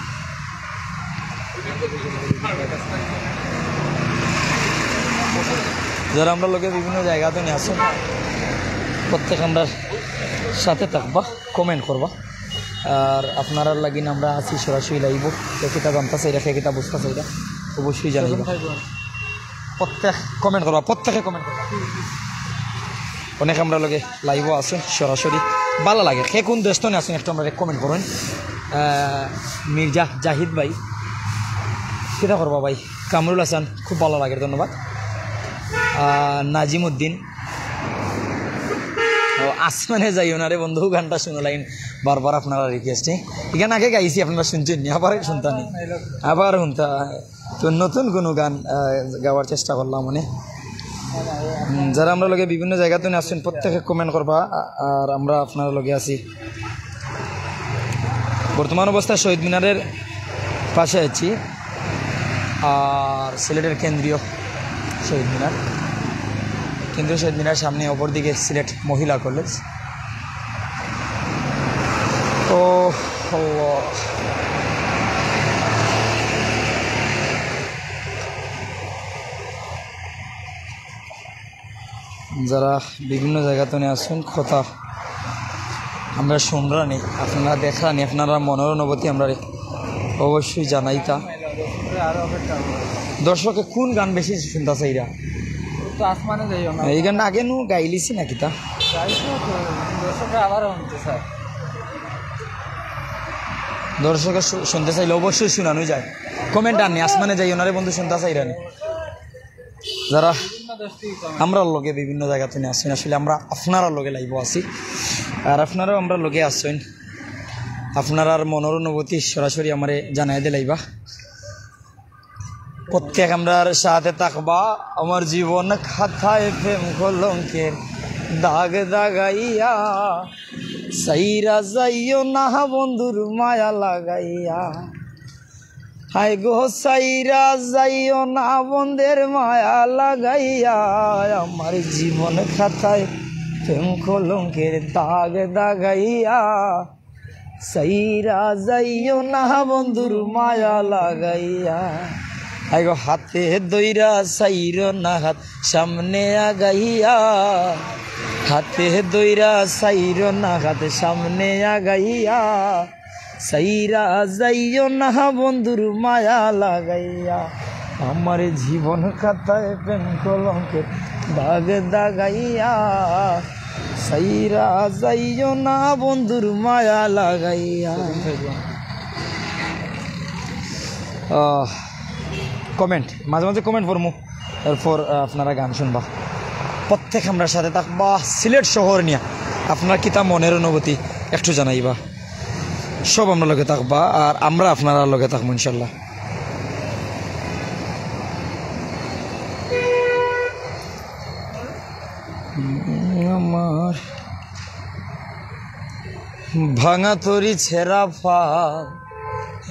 যারা আমরা লোকে বিভিন্ন জায়গাতে নিয়ে আসেন প্রত্যেক আমরা সাথে থাকবা কমেন্ট করবা আর আপনারা লাগিন আমরা আছি সরাসরি লাইব কিতা জানতেছে এটা কিতা বুঝতেছে এটা অবশ্যই জানাইব প্রত্যেকে কমেন্ট করবা অনেক আমরা লগে লাইভ আছে সরাসরি ভালো লাগে সে কোন দেশ তো আছেন একটু আমরা কমেন্ট করেন মির্জা জাহিদ ভাই কিতা করবা ভাই কামরুল হাসান খুব ভালো লাগে ধন্যবাদ নাজিম উদ্দিন আসমানে যাই ওনারে বন্ধু গানটা শুনলাইন বারবার আপনারা রিকোয়েস্টে এখানে আগে গাইছি আপনারা শুনছেন নি আবার শুনতানি আবার শুনতা তো নতুন কোনো গান গাওয়ার চেষ্টা করলাম মানে যারা আমরা লগে বিভিন্ন জায়গাতে আসছেন প্রত্যেকে কমেন্ট করবা আর আমরা আপনারা লগে আছি বর্তমান অবস্থায় শহীদ মিনারের পাশে আছি আর সিলেটের কেন্দ্রীয় শহীদ মিনার সামনে অপর দিকে সিলেট মহিলা কলেজ তো যারা বিভিন্ন জায়গাতে আসুন কথা আমরা শুনরানি, আপনারা দেখরানি, আপনারা মনের অনুভূতি আমরা অবশ্যই জানাইতা। দর্শকে কোন গান বেশি শুনতা চাইরা? এই গানটা আগে নু গাইলিছি নাকি তা দর্শকে শুনতে চাইলে অবশ্যই শোনানো যায়। কমেন্ট আনি আসমানে যাই ওনারে বন্ধু শুনতে চাইরানি। যারা আমরা লগে বিভিন্ন জায়গা থেকে আসেন, আসলে আমরা আপনারা লগে লাইব আছি আর আপনারাও আমরা লগে আসছেন। আপনার মনের অনুভূতি সরাসরি আমারে জানাই দিলাইবা। প্রত্যেক আমরার সাথে থাকবা। আমার জীবন খাতায় প্রেম কলঙ্কের দাগ দাগাইয়া, সাইরা যাইও না বন্ধুর মায়া লাগাইয়া। হায় গো সাইরা যাইও না বন্ধের মায়া লাগাইয়া, আমার জীবন খাতায় প্রেম কলঙ্কের দাগ দাগাইয়া, সাইরা যাইও না বন্ধুর মায়া লাগাইয়া। হায় গো হাতে দইরা সাইর না হাত সামনে আগাইয়া, হাতে দইরা সাইর না হাত সামনে আগাইয়া, সাইরা যাইও না বন্ধুর মায়া লাগাইয়া। আমার জীবন খাতায় প্রেম কলঙ্কের দাগ দাগাইয়া, সাইরা যাইও না বন্ধুর মায়া লাগাইয়া। কমেন্ট মাঝে মাঝে কমেন্ট করবো, এরপর আপনারা গান শুনবা। প্রত্যেক আমরার সাথে থাকবা। সিলেট শহর নিয়ে আপনার কিতা মনের অনুভূতি একটু জানাইবা। সব আমরা লগে থাকবা আর আমরা আপনারা লগে থাকবো ইনশাল্লাহ। আমার ভাঙা তরি ছেঁড়া ফাল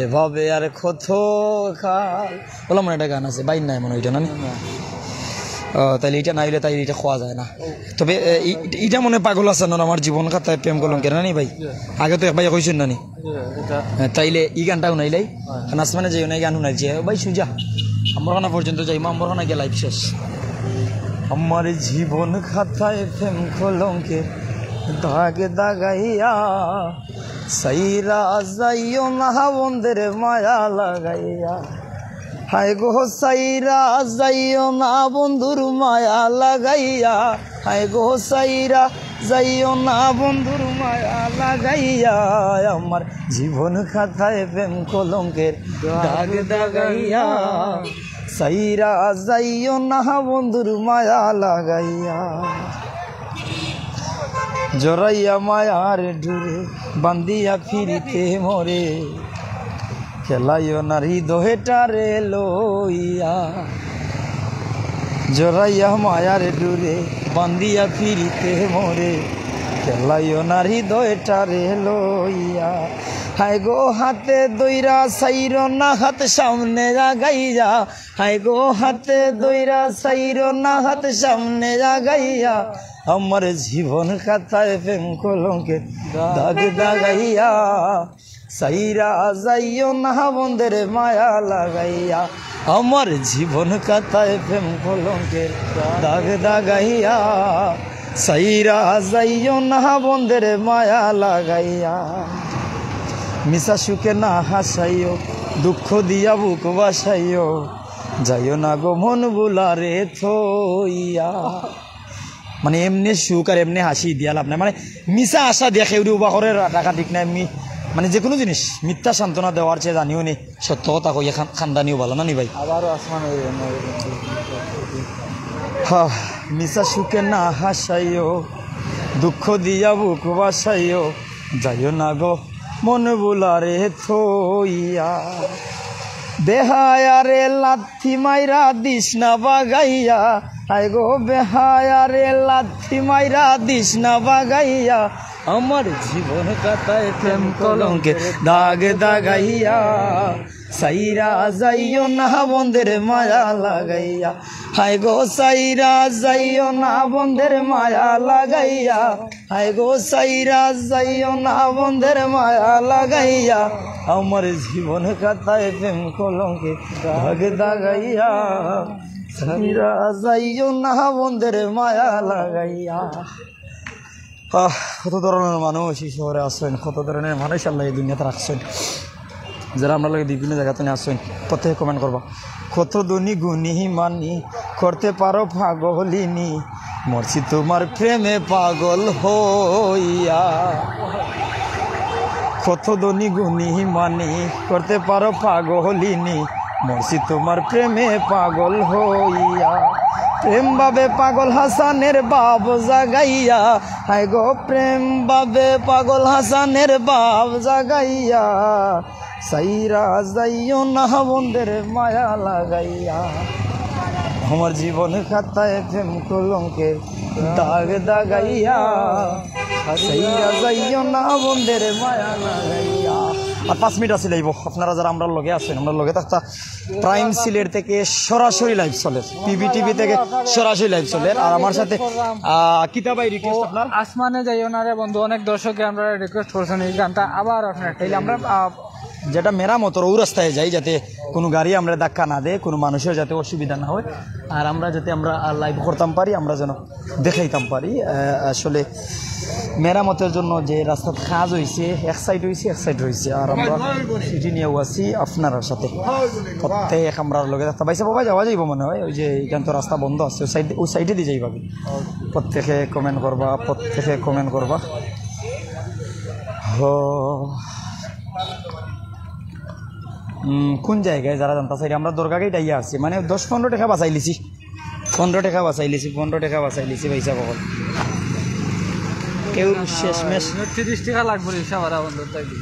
এভাবে আর কত খাল বললাম না, একটা গান আছে বাইর নাই মনে ওইটা না, তাইলে এটা না হইলে তাই এটা খোয়া যায় না। তবে এটা মনে পাগল আছে না আমার জীবন খাতায় প্রেম কলঙ্কের না নি ভাই, আগে তো একবার কইছেন না নি, তাইলে এই গানটাও নাইলাই নাচমানে যাই না, এই গান শুনাইছে ভাই সুজা আমরা পর্যন্ত যাই আমরা গিয়ে লাইফ শেষ। আমার জীবন খাতায় প্রেম কলঙ্কের দাগ দাগাইয়া, সাইরা যাইও না বন্ধের মায়া লাগাইয়া। হায় গো সাইরা যাইও না বন্ধুর মায়া লাগাইয়া, হায় গো সাইরা যাইও না বন্ধুর মায়া লাগাইয়া। আমার জীবন খাতায় প্রেম কলঙ্কের দাগ দাগাইয়া, সাইরা যাইও না বন্ধুর মায়া লাগাইয়া। জরাইয়া মায়ার ডুরে বান্দিয়া ফিরিতে মরে, খেলাইও নারী দোহেটারে লইয়া। জরাইয়া মায়ার ডুরে বান্দিয়া ফিরিতে মরে, খেলাইও নারী দোহেটারে লইয়া। হায় গো হাতে দইরা সাইর না হাত সামনে আগাইয়া, হায় গো হাতে দইরা সাইর না হাত সামনে আগাইয়া। আমার জীবন খাতায় প্রেম কলঙ্কের দাগ দাগাইয়া, সাইরা যাইও না বন্ধের মায়া লাগাইয়া। আমার জীবন খাতায় প্রেম কলঙ্কের দাগ দাগাইয়া, সাইরা যাইও না বন্ধের মায়া লাগাইয়া। মিশা সুখে না হাসাইও, দুঃখ দিয়া বুক বাসাইও, যাইও না গো মন বুলারে থইয়া। মানে এমনি সুখ আর এমনি হাসি দিয়া লাভ নাই, মানে মিশা আশা দিয়া খেউরি উবা করে রাখা ঠিক নাই। মানে যে কোনো জিনিস মিথ্যা সান্ত্বনা দেওয়ার চেয়ে জানিও নি সত্য কথা কইয়া খানদানিও ভালো না নি ভাই। আবারও আসমান মিশা সুখে না হাসাইও, দুঃখ দিয়া বুক বাসাইও, যাইও না গো মন বুলারে থইয়া। বেহায়ারে লাথি মাইরা দিস না বাগাইয়া, আয় গো বেহায়ারে লাথি মাইরা দিস না বাগাইয়া। আমার জীবন খাতায় প্রেম কলঙ্কের দাগ দাগাইয়া, সাইরা যাইও না বন্ধের মায়া লাগাইয়া। হায় গো সাইরা যাইও না বন্ধের মায়া লাগাইয়া, হায় গো সাইরা যাইও না বন্ধের মায়া লাগাইয়া। আমার জীবন খাতায় প্রেম কলঙ্কের দাগ দাগাইয়া, সাইরা যাইও না বন্ধের মায়া লাগাইয়া। কত ধরনের মানুষ এই শহরে আসছেন, কত ধরনের মানুষ আল্লাহ এই দুনিয়াতে রাখছেন, যারা আমরা লাগে বিভিন্ন জায়গাতে আসছেন। প্রত্যেকে কমেন্ট করবা, কত ধনী গুণী মানি করতে পারো পাগলিনী, মরছি তোমার প্রেমে পাগল হইয়া। কত ধনী গুণী মানি করতে পারো পাগলিনী, মরছি তোমার প্রেমে পাগল হইয়া। প্রেম বাবে পাগল হাসানের বাপ জাগাইয়া, হায় গো প্রেম বাবে পাগল হাসানের বাপ জাগাইয়া। সাইরা যাইও না বন্ধের মায়া লাগাইয়া, আমার জীবন খাতায় প্রেম কলঙ্কে দাগ দাগাইয়া। সাইরা যাইও না বন্ধের মায়া লাগাইয়া। আর 5 মিনিট আছে লাইব। আপনারা যারা আমরা লগে আছেন, আমরা লগে থাকতা প্রাইম সিলেট থেকে সরাসরি লাইভ চলে, পিবিটিভি থেকে সরাসরি লাইভ চলে। আর আমার সাথে কিতাবাই রিকোয়েস্ট আপনার আসমানে যাইও না রে বন্ধু, অনেক দর্শকে আমরা রিকোয়েস্ট করছেন এই গানটা আবার আপনার তাইলে আমরা যেটা মেরামতর ও রাস্তায় যাই, যাতে কোনো গাড়ি আমরা ধাক্কা না দেয়, কোনো মানুষের যাতে অসুবিধা না হয়, আর আমরা যাতে আমরা লাইভ করতাম পারি, আমরা যেন দেখাইতাম পারি। আসলে মেরামতের জন্য যে রাস্তার কাজ হয়েছে, এক সাইড হয়েছে এক সাইড হয়েছে, আর আমরা সিটি নিয়েও আছি আপনার সাথে। প্রত্যেক আমরা লগে থাকতে পাইছে বাবা যাওয়া যাইব মনে হয়, ওই যে এখান তো রাস্তা বন্ধ আছে, ওই সাইডে দিয়ে যাইবা। প্রত্যেকে কমেন্ট করবা, প্রত্যেকে কমেন্ট করবা। কোন জায়গায় যারা জানতে চাই, আমরা দরগাকেই ডাইয়া আসছি, মানে 10-15 টাকা বাঁচাই লিছি, 15 টাকা বাঁচাই লিছি, 15 টাকা বাঁচাই লিছি পয়সা বকল। কেউ শেষমেশ 30 টাকা লাগবে রিক্সা ভাড়া বন্ধু থাকি।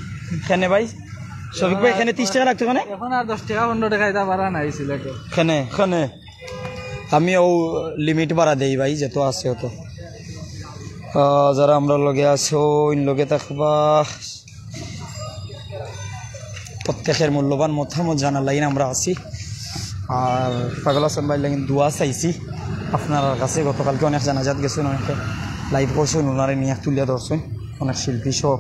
এখানে ভাই শফিক ভাই এখানে 30 টাকা রাখতে মানে এখন আর 10 টাকা 15 টাকা এটা ভাড়া নাই সিলেটে। এখানে আমি ও লিমিট বাড়া দেই ভাই, যেত আছে হতো। যারা আমরা লগে আছো লগে থাকবা, প্রত্যেকের মূল্যবান মতামত জানার লাইন আমরা আছি। আর পাগল হাসান ভাই লাইন দোয়া চাইছি আপনার কাছে। গতকালকে অনেক জানাজাত গেছেন, অনেকে লাইভ করছেন, ওনারে নিয়ে তুলিয়া ধরছেন, অনেক শিল্পী সহ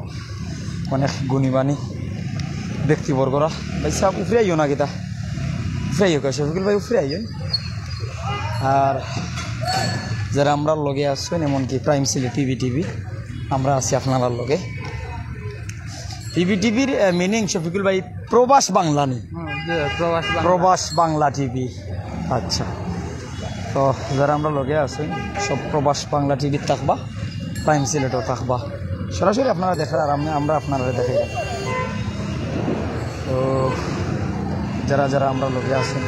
অনেক গুণীবাণী ব্যক্তিবর্গরা। ভাই সাহেব উফরে আইও না, গীতা উফরে আইও কে শফিকুল ভাই উফরে আইও। আর যারা আমরা লগে আসছেন, এমনকি প্রাইম সিলেট পিবিটিভি, আমরা আছি আপনার লগে। পিবিটিভির মিনিং শফিকুল ভাই প্রবাস বাংলা নেই, প্রবাস বাংলা টিভি। আচ্ছা, তো যারা আমরা লগে আছেন সব প্রবাস বাংলা টিভি থাকবা, প্রাইম সিলেটও থাকবা, সরাসরি আপনারা দেখার, আর আমরা আপনারা দেখাই। তো যারা যারা আমরা লগে আছেন,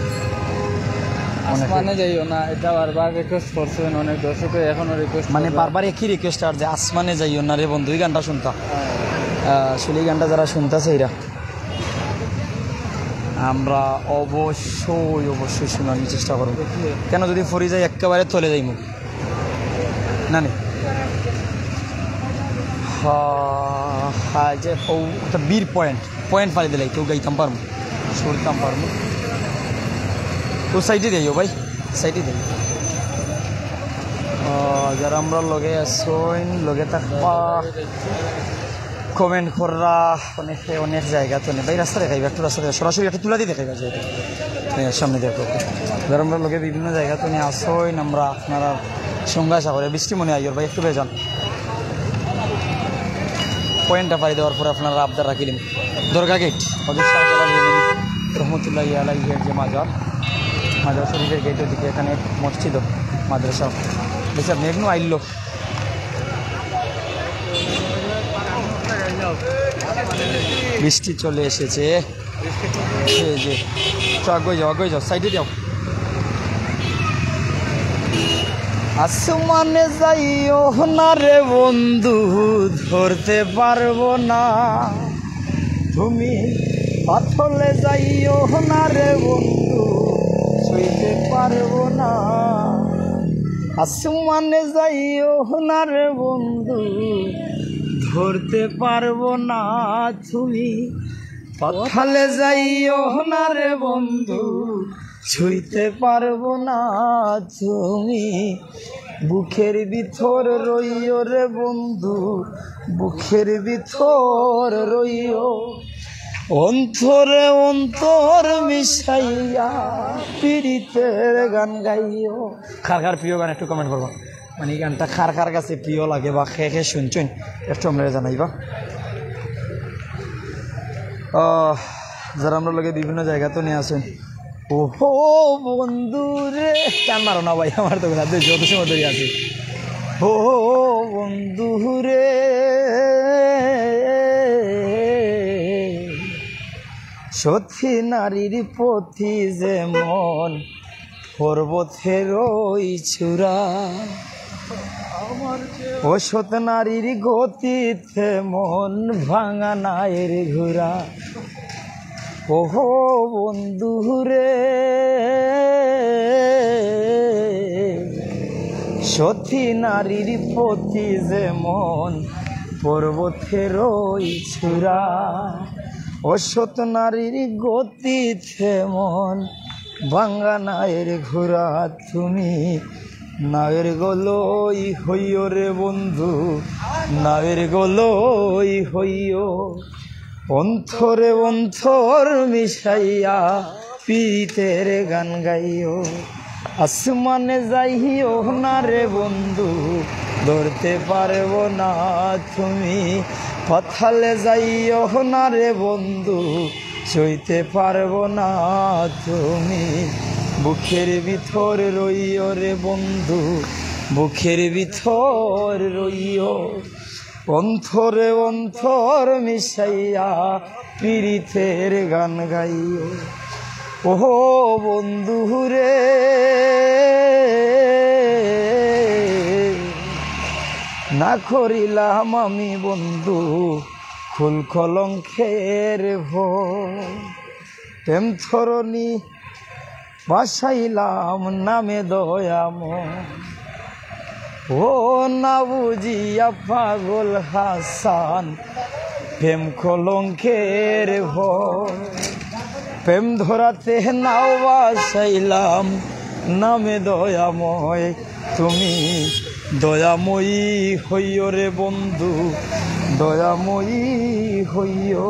আসমানে যাইও না এটা বারবার রিকোয়েস্ট করছেন অনেক দর্শকে, এখনো রিকোয়েস্ট মানে বারবার একই রিকোয়েস্ট, আর যে আসমানে যাইও না রে বন্ধু, এই গানটা শুনতা। আসলে এই গানটা যারা শুনতেছে এরা আমরা অবশ্যই অবশ্যই শোনানোর চেষ্টা করব। কেন যদি ফরি যাই একেবারে চলে যাই মুখ না নে। হ্যাঁ যে একটা বীর পয়েন্ট পালি দিলাই, কেউ গাইতাম পারবো, শুনতাম পারবো। ও সাইডে দিও ভাই, সাইডে দিই। যারা আমরা লগে আসইন লগে থাকবা, কমেন্ট কররা, অনেক জায়গা তো নেই ভাই। রাস্তা দেখাইবা, একটু রাস্তা দেখা, সরাসরি একটা তুলা দিয়ে দেখাইবা, যেহেতু সামনে দেখো। যারা আমরা লগে বিভিন্ন জায়গা তো নিয়ে আসইন, আমরা আপনারা সঙ্গে আসা করে বৃষ্টি মনে আইয়র ভাই, একটু বেজান পয়েন্টটা পাই দেওয়ার পরে আপনারা আবদার রাখিলেন দরগা গেট, রহমতুল্লাহ আলাইহির যে মাজার শরীফের গেটের দিকে, এখানে মসজিদ মাদ্রাসা বেশি মেঘনু আইল। বৃষ্টি চলে এসেছে, যে আগে যাও সাইডে যাও। আসমানে যাইও না রে বন্ধু, ধরতে পারবো না তুমি, পাথলে যাইও না রে বন্ধু, ছুঁইতে পারবো না। আসমানে যাইও না রে বন্ধু, ধরতে পারবো না তুমি, পাথলে যাইও না রে বন্ধু, ছুঁইতে পারবো না তুমি। বুকের ভিতর রইও রে বন্ধু, বুকের ভিতর রইও, অন্তরে অন্তর মিশাইয়া পীড়িতের গান গাইও। কার প্রিয় গান একটু কমেন্ট করবো, মানে এই গানটা কার কাছে প্রিয় লাগে বা খেয়ে শুনছেন একটু আমরা জানাইবা। যারা আমরা লোকে বিভিন্ন জায়গা তো নিয়ে আসেন। ও হো বন্ধু রে, কান মারো না ভাই, আমার তো যত সময় ধরে আছি। ও বন্ধু রে সতী নারীর পথি যেমন পর্বতের ওই চূড়া, ও সত নারীর গতিতে মন ভাঙা নায়ের ঘোরা। ওহো বন্ধু রে সতী নারীর পতি যেমন পর্বতের ওই চূড়া, ও সত নারীর গতিতে মন ভাঙা নায়ের ঘোরা। তুমি নায়ের গলই হইও রে বন্ধু, নায়ের গলই হইও। অন্তরে অন্তর মিশাইয়া পীড়িতের গান গাইও। আসমানে যাইও না রে বন্ধু, ধরতে পারবো না তুমি। পাতালে যাইও না রে বন্ধু, সইতে পারবো না তুমি। বুকের ভিতর রইও রে বন্ধু, বুকের ভিতর রইও। অন্তরে অন্তর মিশাইয়া পীড়িতের গান গাইও। ওহো বন্ধু রে না করিলাম আমি বন্ধু ফুল কলঙ্কের প্রেম ধরণী বাসাইলাম নামে দয়াম। ও না বুঝিয়া পাগল হাসান প্রেম কলঙ্কের প্রেম ধরাতে নাও বাসাইলাম নামে দয়াময়। তুমি দয়াময়ী হইও রে বন্ধু, দয়াময়ী হইও।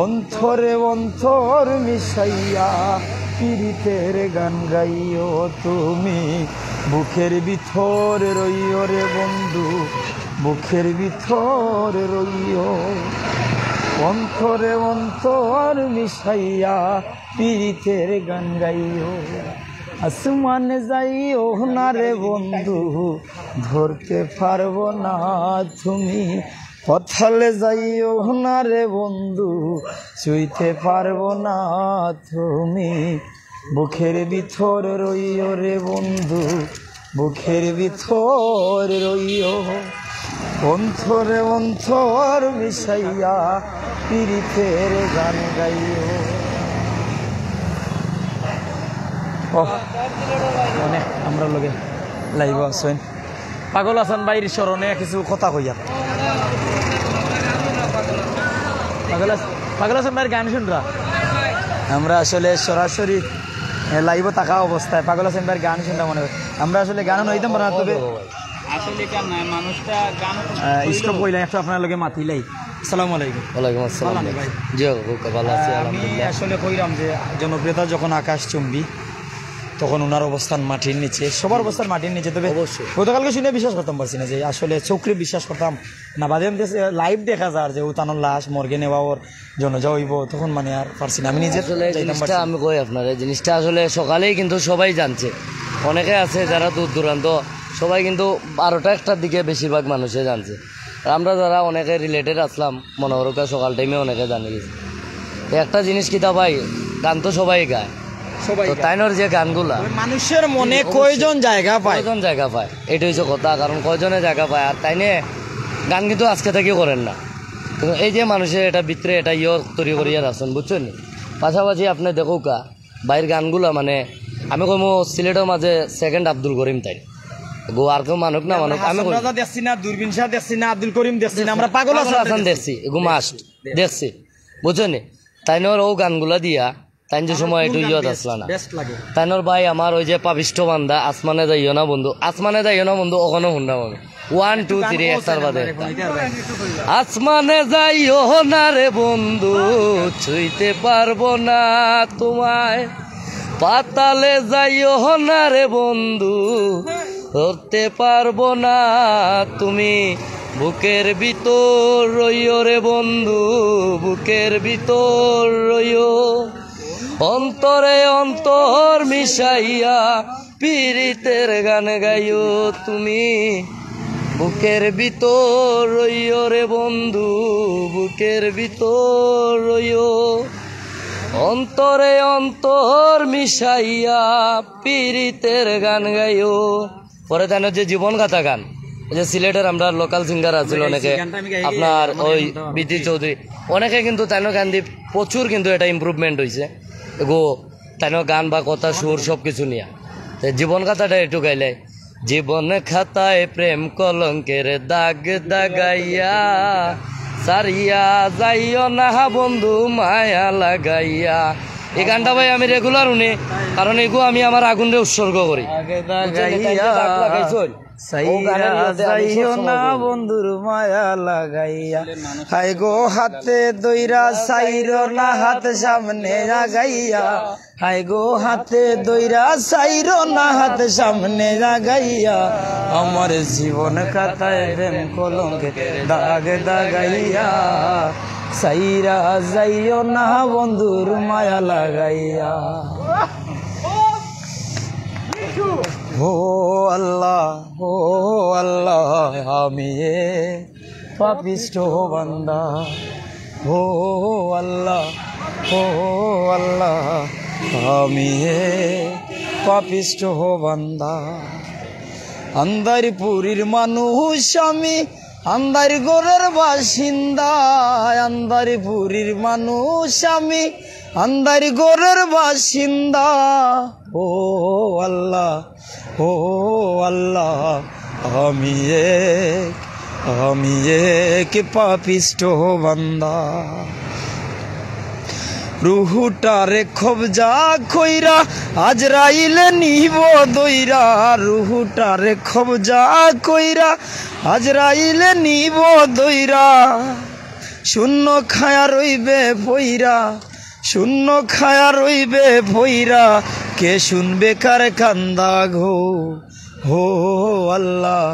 অন্তরে অন্তর মিশাইয়া পীড়িতের গান গাইও। তুমি বুকের ভিতর রইও রে বন্ধু, বুকের ভিতর রইও। অন্তরে অন্তর মিশাইয়া পীড়িতের গান গাইও। আসমানে যাইও না রে বন্ধু, ধরতে পারবো না তুমি। পথালে যাইও না রে বন্ধু, ছুঁইতে পারবো না তুমি। বুকের ভিতর রইও রে বন্ধু, বুকের ভিতর রইও। অন্তরে অন্তর মিশাইয়া পীড়িতের গান গাইও। অনেক আমরা লোকে লাইভ আসেন পাগল হাসান ভাইয়ের স্মরণে কিছু কথা কইয়া। পাগল হাসান ভাইয়ের গান শুনরা আমরা আসলে সরাসরি লাইভ থাকা অবস্থায় পাগল হাসান ভাইয়ের গান শুনলাম মনে হয়। আমরা আসলে গান হইতাম না, তবে স্টপ কইলাম একটু আপনার লগে মাতিলাই। আসসালামু আলাইকুম। ওয়ালাইকুম আসসালাম ভাই জি ভালো আছি আমি আলহামদুলিল্লাহ। আসলে কইলাম যে জনপ্রিয়তা যখন আকাশ চুম্বি তখন ওনার অবস্থান মাটির নিচে, সবার অবস্থান মাটির নিচে। তবে অবশ্যই গতকালকে শুনে বিশ্বাস করতাম পারছি না যে আসলে চোখরে বিশ্বাস করতাম না, বাদে লাইভ দেখা যার যে উতানোর লাশ মর্গে নেওয়া ওর জন্য যাইব, তখন মানে আর পারছি না। আমি নিজে আসলে জিনিসটা আমি কই আপনার এই জিনিসটা আসলে সকালেই কিন্তু সবাই জানছে, অনেকে আছে যারা দূর দূরান্ত সবাই কিন্তু 12টা-1টার দিকে বেশিরভাগ মানুষে জানছে। আর আমরা যারা অনেকে রিলেটেড আসলাম মনোহরকা সকাল টাইমে অনেকে জানে গেছে। একটা জিনিস কিতা ভাই, গান তো সবাই গায়, তো তাইনোর যে গানগুলা মানুষের মনে কয়জন জায়গা পায়, কয়জন জায়গা পায় এটা হচ্ছে কথা। কারণ কয়জনে জায়গা পায়, আর তাইনে গান কিন্তু আজকে থেকেও করেন না, কিন্তু এই যে মানুষের এটা ভিতরে এটা তৈরি করিয়া রাখছেন বুঝছেন। পাশাপাশি আপনি দেখো কা বাইরের গানগুলা, মানে আমি কইমো সিলেটের মাঝে সেকেন্ড আব্দুল করিম তাই গোয়ার কেউ মানুক না মানুক, আমি দেখছি না, দূরবীন শাহ দেখছি না, আব্দুল করিম দেখছি না, আমরা পাগল হাসান দেখছি, এগু মাস্ট দেখছি বুঝছেন। তাইনোর ও গানগুলা দিয়া তাই যে সময় একটু আসলা না তাইনোর ভাই আমার ওই যে পাবিষ্ট বান্দা আসমানে যাইও না বন্ধু, আসমানে যাইও না বন্ধু, ওখানে শুনলাম আমি 1 2 3 একটার বাদে একটা। আসমানে যাইও না রে বন্ধু, ছুঁইতে পারবো না তোমায়, পাতালে যাইও না রে বন্ধু, ধরতে পারবো না তুমি, বুকের ভিতর রইও রে বন্ধু, বুকের ভিতর রইও, অন্তরে অন্তর মিশাইয়া পীড়িতের গান গাইও তুমি, বুকের ভিতর রইও রে বন্ধু, বুকের ভিতর রইও, অন্তরে অন্তর মিশাইয়া পীড়িতের গান গাইও। পরে তেন যে জীবন গাথা গান, যে সিলেটের আমরা লোকাল সিঙ্গার আছিল অনেকে, আপনার ওই বিধি চৌধুরী, অনেকে কিন্তু তেন গান দিয়ে প্রচুর কিন্তু এটা ইম্প্রুভমেন্ট হয়েছে গো, তেন গান বা কথা সুর সব কিছু নিয়ে। জীবন খাতাটা একটু গাইলে, জীবন খাতায় প্রেম কলঙ্কের দাগ দাগাইয়া, সারিয়া যাইও না বন্ধু মায়া লাগাইয়া। এই গানটা ভাই আমি রেগুলার শুনি, কারণ এগুলো আমি আমার আগুনরে উৎসর্গ করি। যাইও না বন্ধুর মায়া লাগাইয়া, হাই গো হাতে দইরা সাইরো না হাত সামনে লাগাইয়া, হাই গো হাতে দইরা সাইরো না হাত সামনে লাগাইয়া, আমার জীবন খাতায় প্রেম কলঙ্কে দাগ দাগাইয়া, সাইরা যাইও না বন্ধুর মায়া লাগাইয়া। ও আল্লাহ, ও আল্লাহ, আমি পাপিষ্ঠ বান্দা, ও আল্লাহ, ও আল্লাহ, আমি পাপিষ্ঠ বান্দা। আন্দারপুরীর মানুষ আমি, আন্দার গোরের বাসিন্দা, আন্দারপুরীর মানুষ আমি, আন্দার গোরের বাসিন্দা, ও আল্লাহ, ও আল্লাহ, আমি এক পাপিষ্ঠ বান্দা। রুহুটারে কবজা কইরা আজরাইলে নিব দইরা, রুহুটারে কবজা কইরা আজরাইলে নিব দইরা, শূন্য খায়া রইবে পইরা, শূন্য খায়া রইবে পইরা, কে শুনবে কার কান্দা গো, হো আল্লাহ,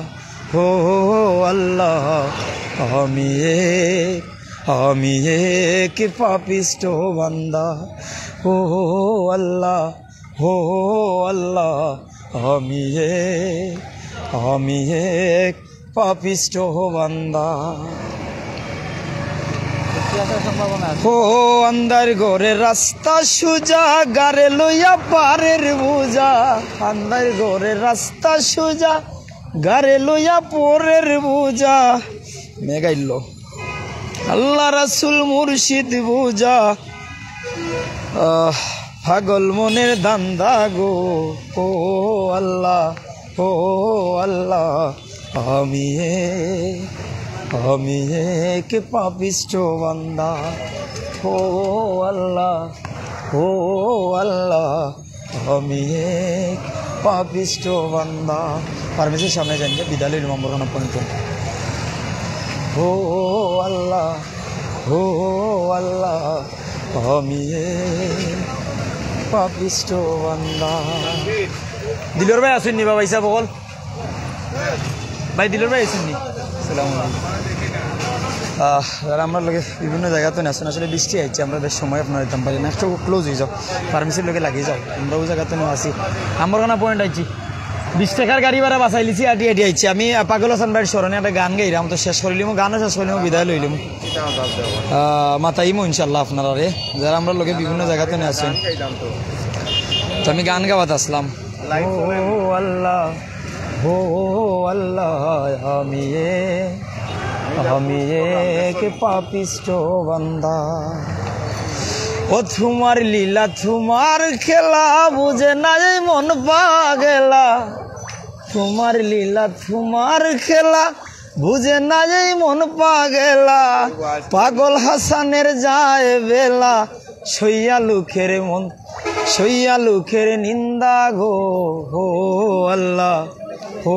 হো আল্লাহ, আমি এক পাপিষ্ঠ বান্দা, ও আল্লাহ, হো আল্লাহ, আমি এক পাপিষ্ঠ বান্দা। ও আন্দার ঘরে রাস্তা সুজা, গারে লইয়া পারের বুঝা, আন্দার ঘরে রাস্তা সুজা, গারে লইয়া পরের বুঝা, মেগাইল আল্লাহ রাসূল মুর্শিদ বুঝা, পাগল মনের দান্দা গো, ও আল্লাহ, ও আল্লাহ, আমি এক পাপিষ্ঠ বান্দা, ও আল্লাহ, ও আল্লাহ, আমি এক পাপিষ্ঠ বান্দা। ফার্মেসির সামনে যান, বিদ্যালয় নম্বর পর্যন্ত। ও আল্লাহ, ও আল্লাহ, আমি এক পাপিষ্ঠ বান্দা। দিলর ভাই আসেননি বাবা ইসা বল ভাই, দিলর ভাই আসেননি। আমরা লোকে বিভিন্ন জায়গাতে আসেন, আসলে বৃষ্টি আইছে, আমরা বেশ সময় আপনার দিতাম পারি না, একটু ক্লোজ হয়ে যাও, ফার্মেসির লোকে লাগিয়ে যাও, আমরা ওই জায়গাতে আসি। আমার কোনো পয়েন্ট আইছি, 20 টাকার গাড়ি ভাড়া বাঁচাই লিছি, আটি আটি আইছি। আমি পাগল হাসান ভাইয়ের স্মরণে একটা গান গাইলাম, তো শেষ করিলিম, গানও শেষ করিলিম, বিদায় লইলিম, মাতাইমো ইনশাল্লাহ আপনারা রে, যারা আমরা লোকে বিভিন্ন জায়গাতে আসেন। তো আমি গান গাওয়াতে আসলাম। ও আল্লাহ, ও আল্লাহ, আমি এক পাপিষ্ঠ বান্দা। ও তোমার লীলা তোমার খেলা, বুঝে না এই মন পাগলা, তোমার লীলা তোমার খেলা, বুঝে না এই মন পাগলা, পাগল হাসানের যায় বেলা, সইয়া লুখের মন, সইয়া লুখের নিন্দা গো, ও আল্লাহ, ও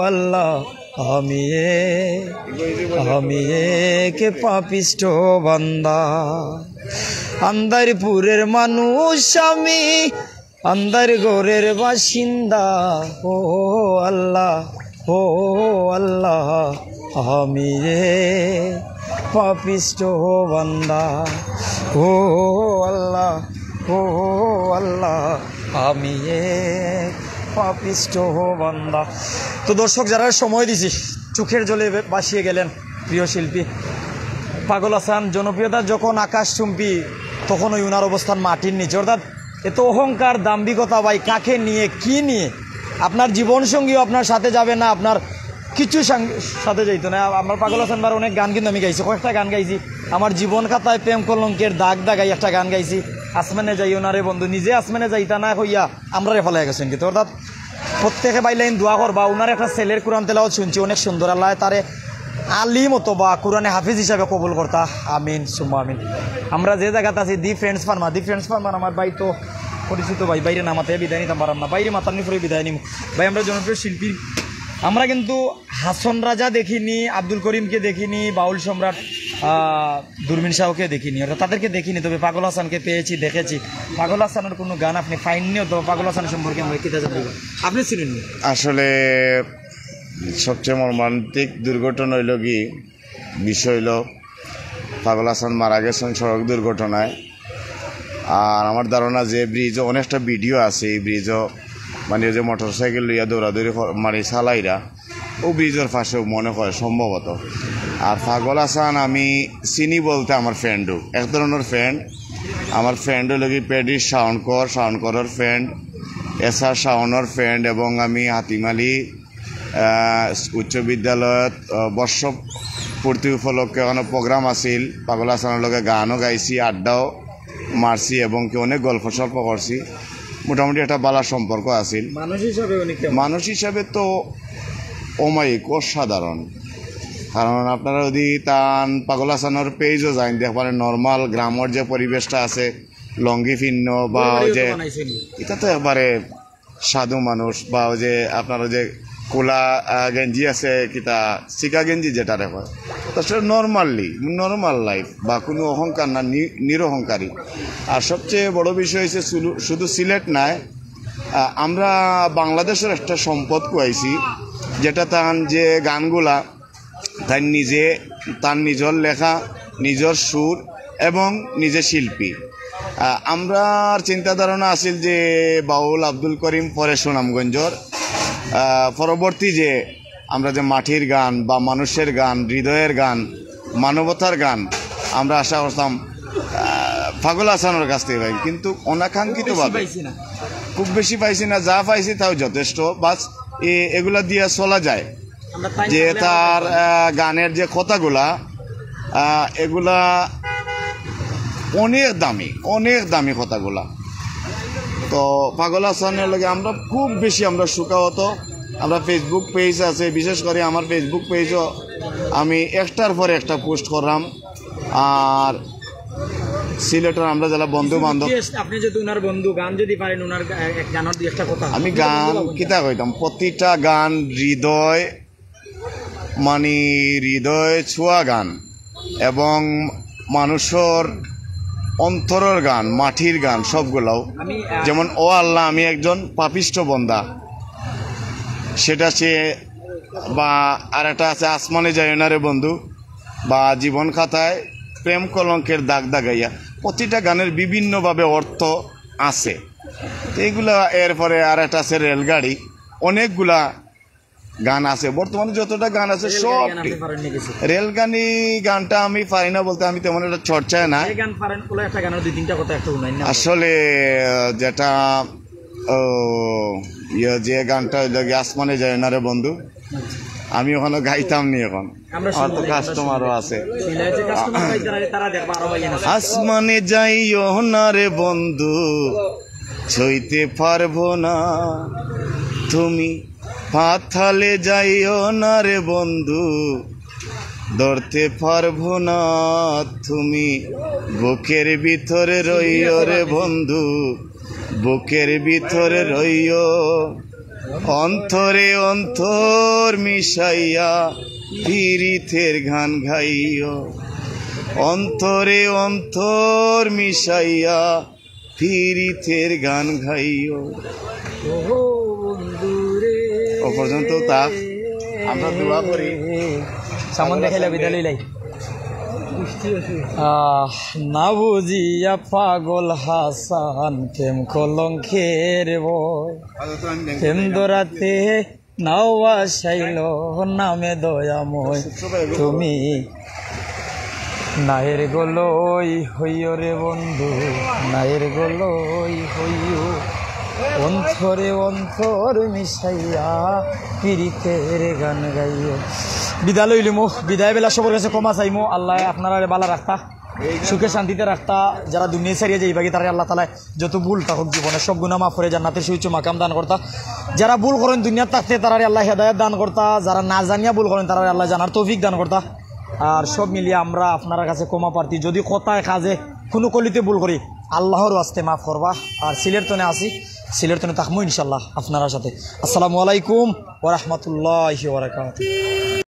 আল্লাহ, আমি এক পাপিষ্ঠ বান্দা, আন্দারপুরের মানুষ আমি, আন্দার ঘরের বাসিন্দা। ও আল্লাহ, ও আল্লাহ, আমি এক পাপিষ্ঠ বান্দা। ও আল্লাহ, ও আল্লাহ, আমি এক পাপিষ্ঠ বান্দা। তো দর্শক যারা সময় দিছি, চোখের জলে ভাসিয়ে গেলেন প্রিয় শিল্পী পাগল হাসান। জনপ্রিয়তা যখন আকাশ চুম্পি, তখন ওই উনার অবস্থান মাটির নিচে। অর্থাৎ এত অহংকার, দাম্ভিকতা ভাই কাকে নিয়ে, কি নিয়ে? আপনার জীবনসঙ্গীও আপনার সাথে যাবে না, আপনার কিছু সাথে যাইত না। আমার পাগল হাসান বার অনেক গান কিন্তু আমি গাইছি, কয়েকটা গান গাইছি। আমার জীবন খাতায় প্রেম কলঙ্কের দাগ দাগাই একটা গান গাইছি, আসমানে যাই ওনারে বন্ধু। নিজে আসমানে যাইতা না হইয়া আমরা ফেলাই গেছেন কিন্তু। অর্থাৎ প্রত্যেকে বাইলাইন দোয়া করবা। ওনার একটা ছেলের কোরআন তেলাওয়াত শুনছি, অনেক সুন্দর। আল্লাহ তারে আলিম অথবা কোরআনে হাফিজ হিসাবে কবুল করতা, আমিন সুম্মা আমিন। আমরা যে জায়গাতে আছি দি ফ্রেন্ডস ফার্মার আমার ভাই তো পরিচিত ভাই, বাইরে নামাতে বিদায় নিতাম পারাম না, বাইরে মাতার নিফরে বিদায় নিম ভাই। আমরা জনপ্রিয় শিল্পী, আমরা কিন্তু হাসন রাজা দেখিনি, আব্দুল করিমকে দেখিনি, বাউল সম্রাট দুরমিন শাহকে দেখিনি, অর্থাৎ তাদেরকে দেখিনি। তবে পাগল হাসানকে পেয়েছি, দেখেছি। পাগল হাসানের কোনো গান আপনি পাইননি, অথবা পাগল হাসান সম্পর্কে আমরা কিতা জানতে আপনি ছিলেননি? আসলে সবচেয়ে মর্মান্তিক দুর্ঘটনা হইল কি, বিষয় হইল পাগল হাসান মারা গেছেন সড়ক দুর্ঘটনায়। আর আমার ধারণা যে ব্রিজও অনেকটা ভিডিও আছে, এই ব্রিজও মানে যে মোটর সাইকেল লইয়া দৌড়াদৌড়ি মানে চালাইরা ও ব্রিজের পাশেও মনে হয় সম্ভবত। আর পাগল হাসান আমি চিনি বলতে আমার ফ্রেন্ডও, এক ধরনের ফ্রেন্ড। আমার ফ্রেন্ড হইল কি পেডির শাওনকরের ফ্রেন্ড, এসআর শাওনের ফ্রেন্ড। এবং আমি হাতিমালি উচ্চ বিদ্যালয়ত বর্ষ পূর্তি উপলক্ষে কোনো প্রোগ্রাম আছিল, পাগল হাসানের লগে গানও গাইছি, আড্ডাও মারছি এবং কি অনেক গল্প সল্প করছি। মোটামুটি একটা ভালো সম্পর্ক আছিল। মানুষ হিসাবে তো অমায়িক, অসাধারণ। কারণ আপনারা যদি তান পাগল হাসানের পেজও যান, দেখবেন নর্মাল গ্রামের যে পরিবেশটা আছে, লঙ্গি ভিন্ন বা ওই যে এটা তো একবারে সাধু মানুষ, বা ওই যে আপনার যে কোলা গেঞ্জি আছে, কিতা চিকা গেঞ্জি যেটা রেখে, তো সেটা নর্মাল লাইফ, বা কোনো অহংকার না, নিরহংকারী। আর সবচেয়ে বড় বিষয় হচ্ছে শুধু সিলেট নাই, আমরা বাংলাদেশের একটা সম্পদ কুয়াইছি, যেটা তার যে গানগুলা তার নিজের লেখা, নিজের সুর এবং নিজের শিল্পী। আমরা চিন্তা ধারণা আছিল যে বাউল আব্দুল করিম পরে সুনামগঞ্জর, পরবর্তী যে আমরা যে মাটির গান বা মানুষের গান, হৃদয়ের গান, মানবতার গান আমরা আশা করতাম পাগল হাসানের কাছ থেকে পাই। কিন্তু অনাকাঙ্ক্ষিতভাবে খুব বেশি পাইছি না, যা পাইছি তাও যথেষ্ট। বাস এগুলা দিয়ে চলা যায়। যে তার গানের যে কথাগুলা, এগুলা অনেক দামি কথাগুলা। তো পাগল হাসানের লগে আমরা খুব বেশি সুখাহত। আমরা ফেসবুক পেজ আছে, বিশেষ করে আমার ফেসবুক পেজও আমি একটার পর একটা পোস্ট করলাম। আর সিলেটের আমরা যারা বন্ধু বান্ধব, আপনি যদি ওনার বন্ধু, গান যদি পারেন ওনার এক গানের দুই একটা কথা। আমি গান কিতা কইতাম, প্রতিটা গান হৃদয় ছোঁয়া গান এবং মানুষের অন্তরের গান, মাটির গান সবগুলাও। যেমন ও আল্লাহ আমি একজন পাপিষ্ঠ বন্দা, সেটা সে, বা আর একটা আছে আসমানে যায় ওনারে বন্ধু, বা জীবন খাতায় প্রেম কলঙ্কের দাগ দাগাইয়া। প্রতিটা গানের বিভিন্নভাবে অর্থ আছে। তো এইগুলা, এরপরে আর একটা আছে রেলগাড়ি। অনেকগুলা গান আছে বর্তমানে, যতটা গান আছে সব। রেলগাড়ি গানটা আমি পারি না বলতে, আমি তেমন একটা চর্চায় না। আসলে যেটা যে গানটা আসমানে যায় না রে বন্ধু, আমি ওখানে গাইতাম নি, এখন আমার তো কাস্টমারও আছে। আসমানে যাইও না রে বন্ধু, ছুঁইতে পারবো না, তুমি পাতালে যাইও না রে বন্ধু, ধরতে পারবো না, তুমি বুকের ভিতরে রইও রে বন্ধু, বুকের ভিতরে রইও। অন্তরে অন্তর মিশাইয়া পীড়িতের গান গাইও, অন্তরে অন্তর মিশাইয়া পীড়িতের গান গাইও। ও পর্যন্ত তা আমরা দোয়া করি। সামন দেখাইলা বিদায় লইলাই। না বুঝিয়া পাগল হাসান প্রেম কলঙ্কের বয়, প্রেম দরাতে নাও আসাইল নামে দয়াময় তুমি। নায়ের গলই হইও রে বন্ধু, নায়ের গলই হইও, অন্তরে অন্তর মিশাইয়া পীড়িতের গান গাইও। বিদায় লইলিমো, বিদায় বেলা সবার কাছে ক্ষমা চাইমো। আল্লাহ আপনারা বালা রাখতা, সুখে শান্তিতে রাখতা। যারা দুনিয়া ছাড়িয়ে যাই বাকি তারা আল্লাহ তালায় যত ভুল থাকুক জীবনে সব গুনাহ মাফ করে জান্নাতের সুউচ্চ মাকাম দান করতা। যারা ভুল করেন দুনিয়ার থাকতে তারা আল্লাহ হেদায়েত দান করতা, যারা না জানিয়া ভুল করেন তারা আল্লাহ জানার তৌফিক দান করতা। আর সব মিলিয়ে আমরা আপনার কাছে ক্ষমা প্রার্থী, যদি কথায় কাজে কোনো কলিতে ভুল করি আল্লাহর ওয়াস্তে মাফ করবা। আর সিলের তনে আসি, সিলের তনে থাকবো ইনশাল্লাহ আপনার সাথে। আসসালামু আলাইকুম ওয়া রাহমাতুল্লাহি ওয়া বারাকাতুহু।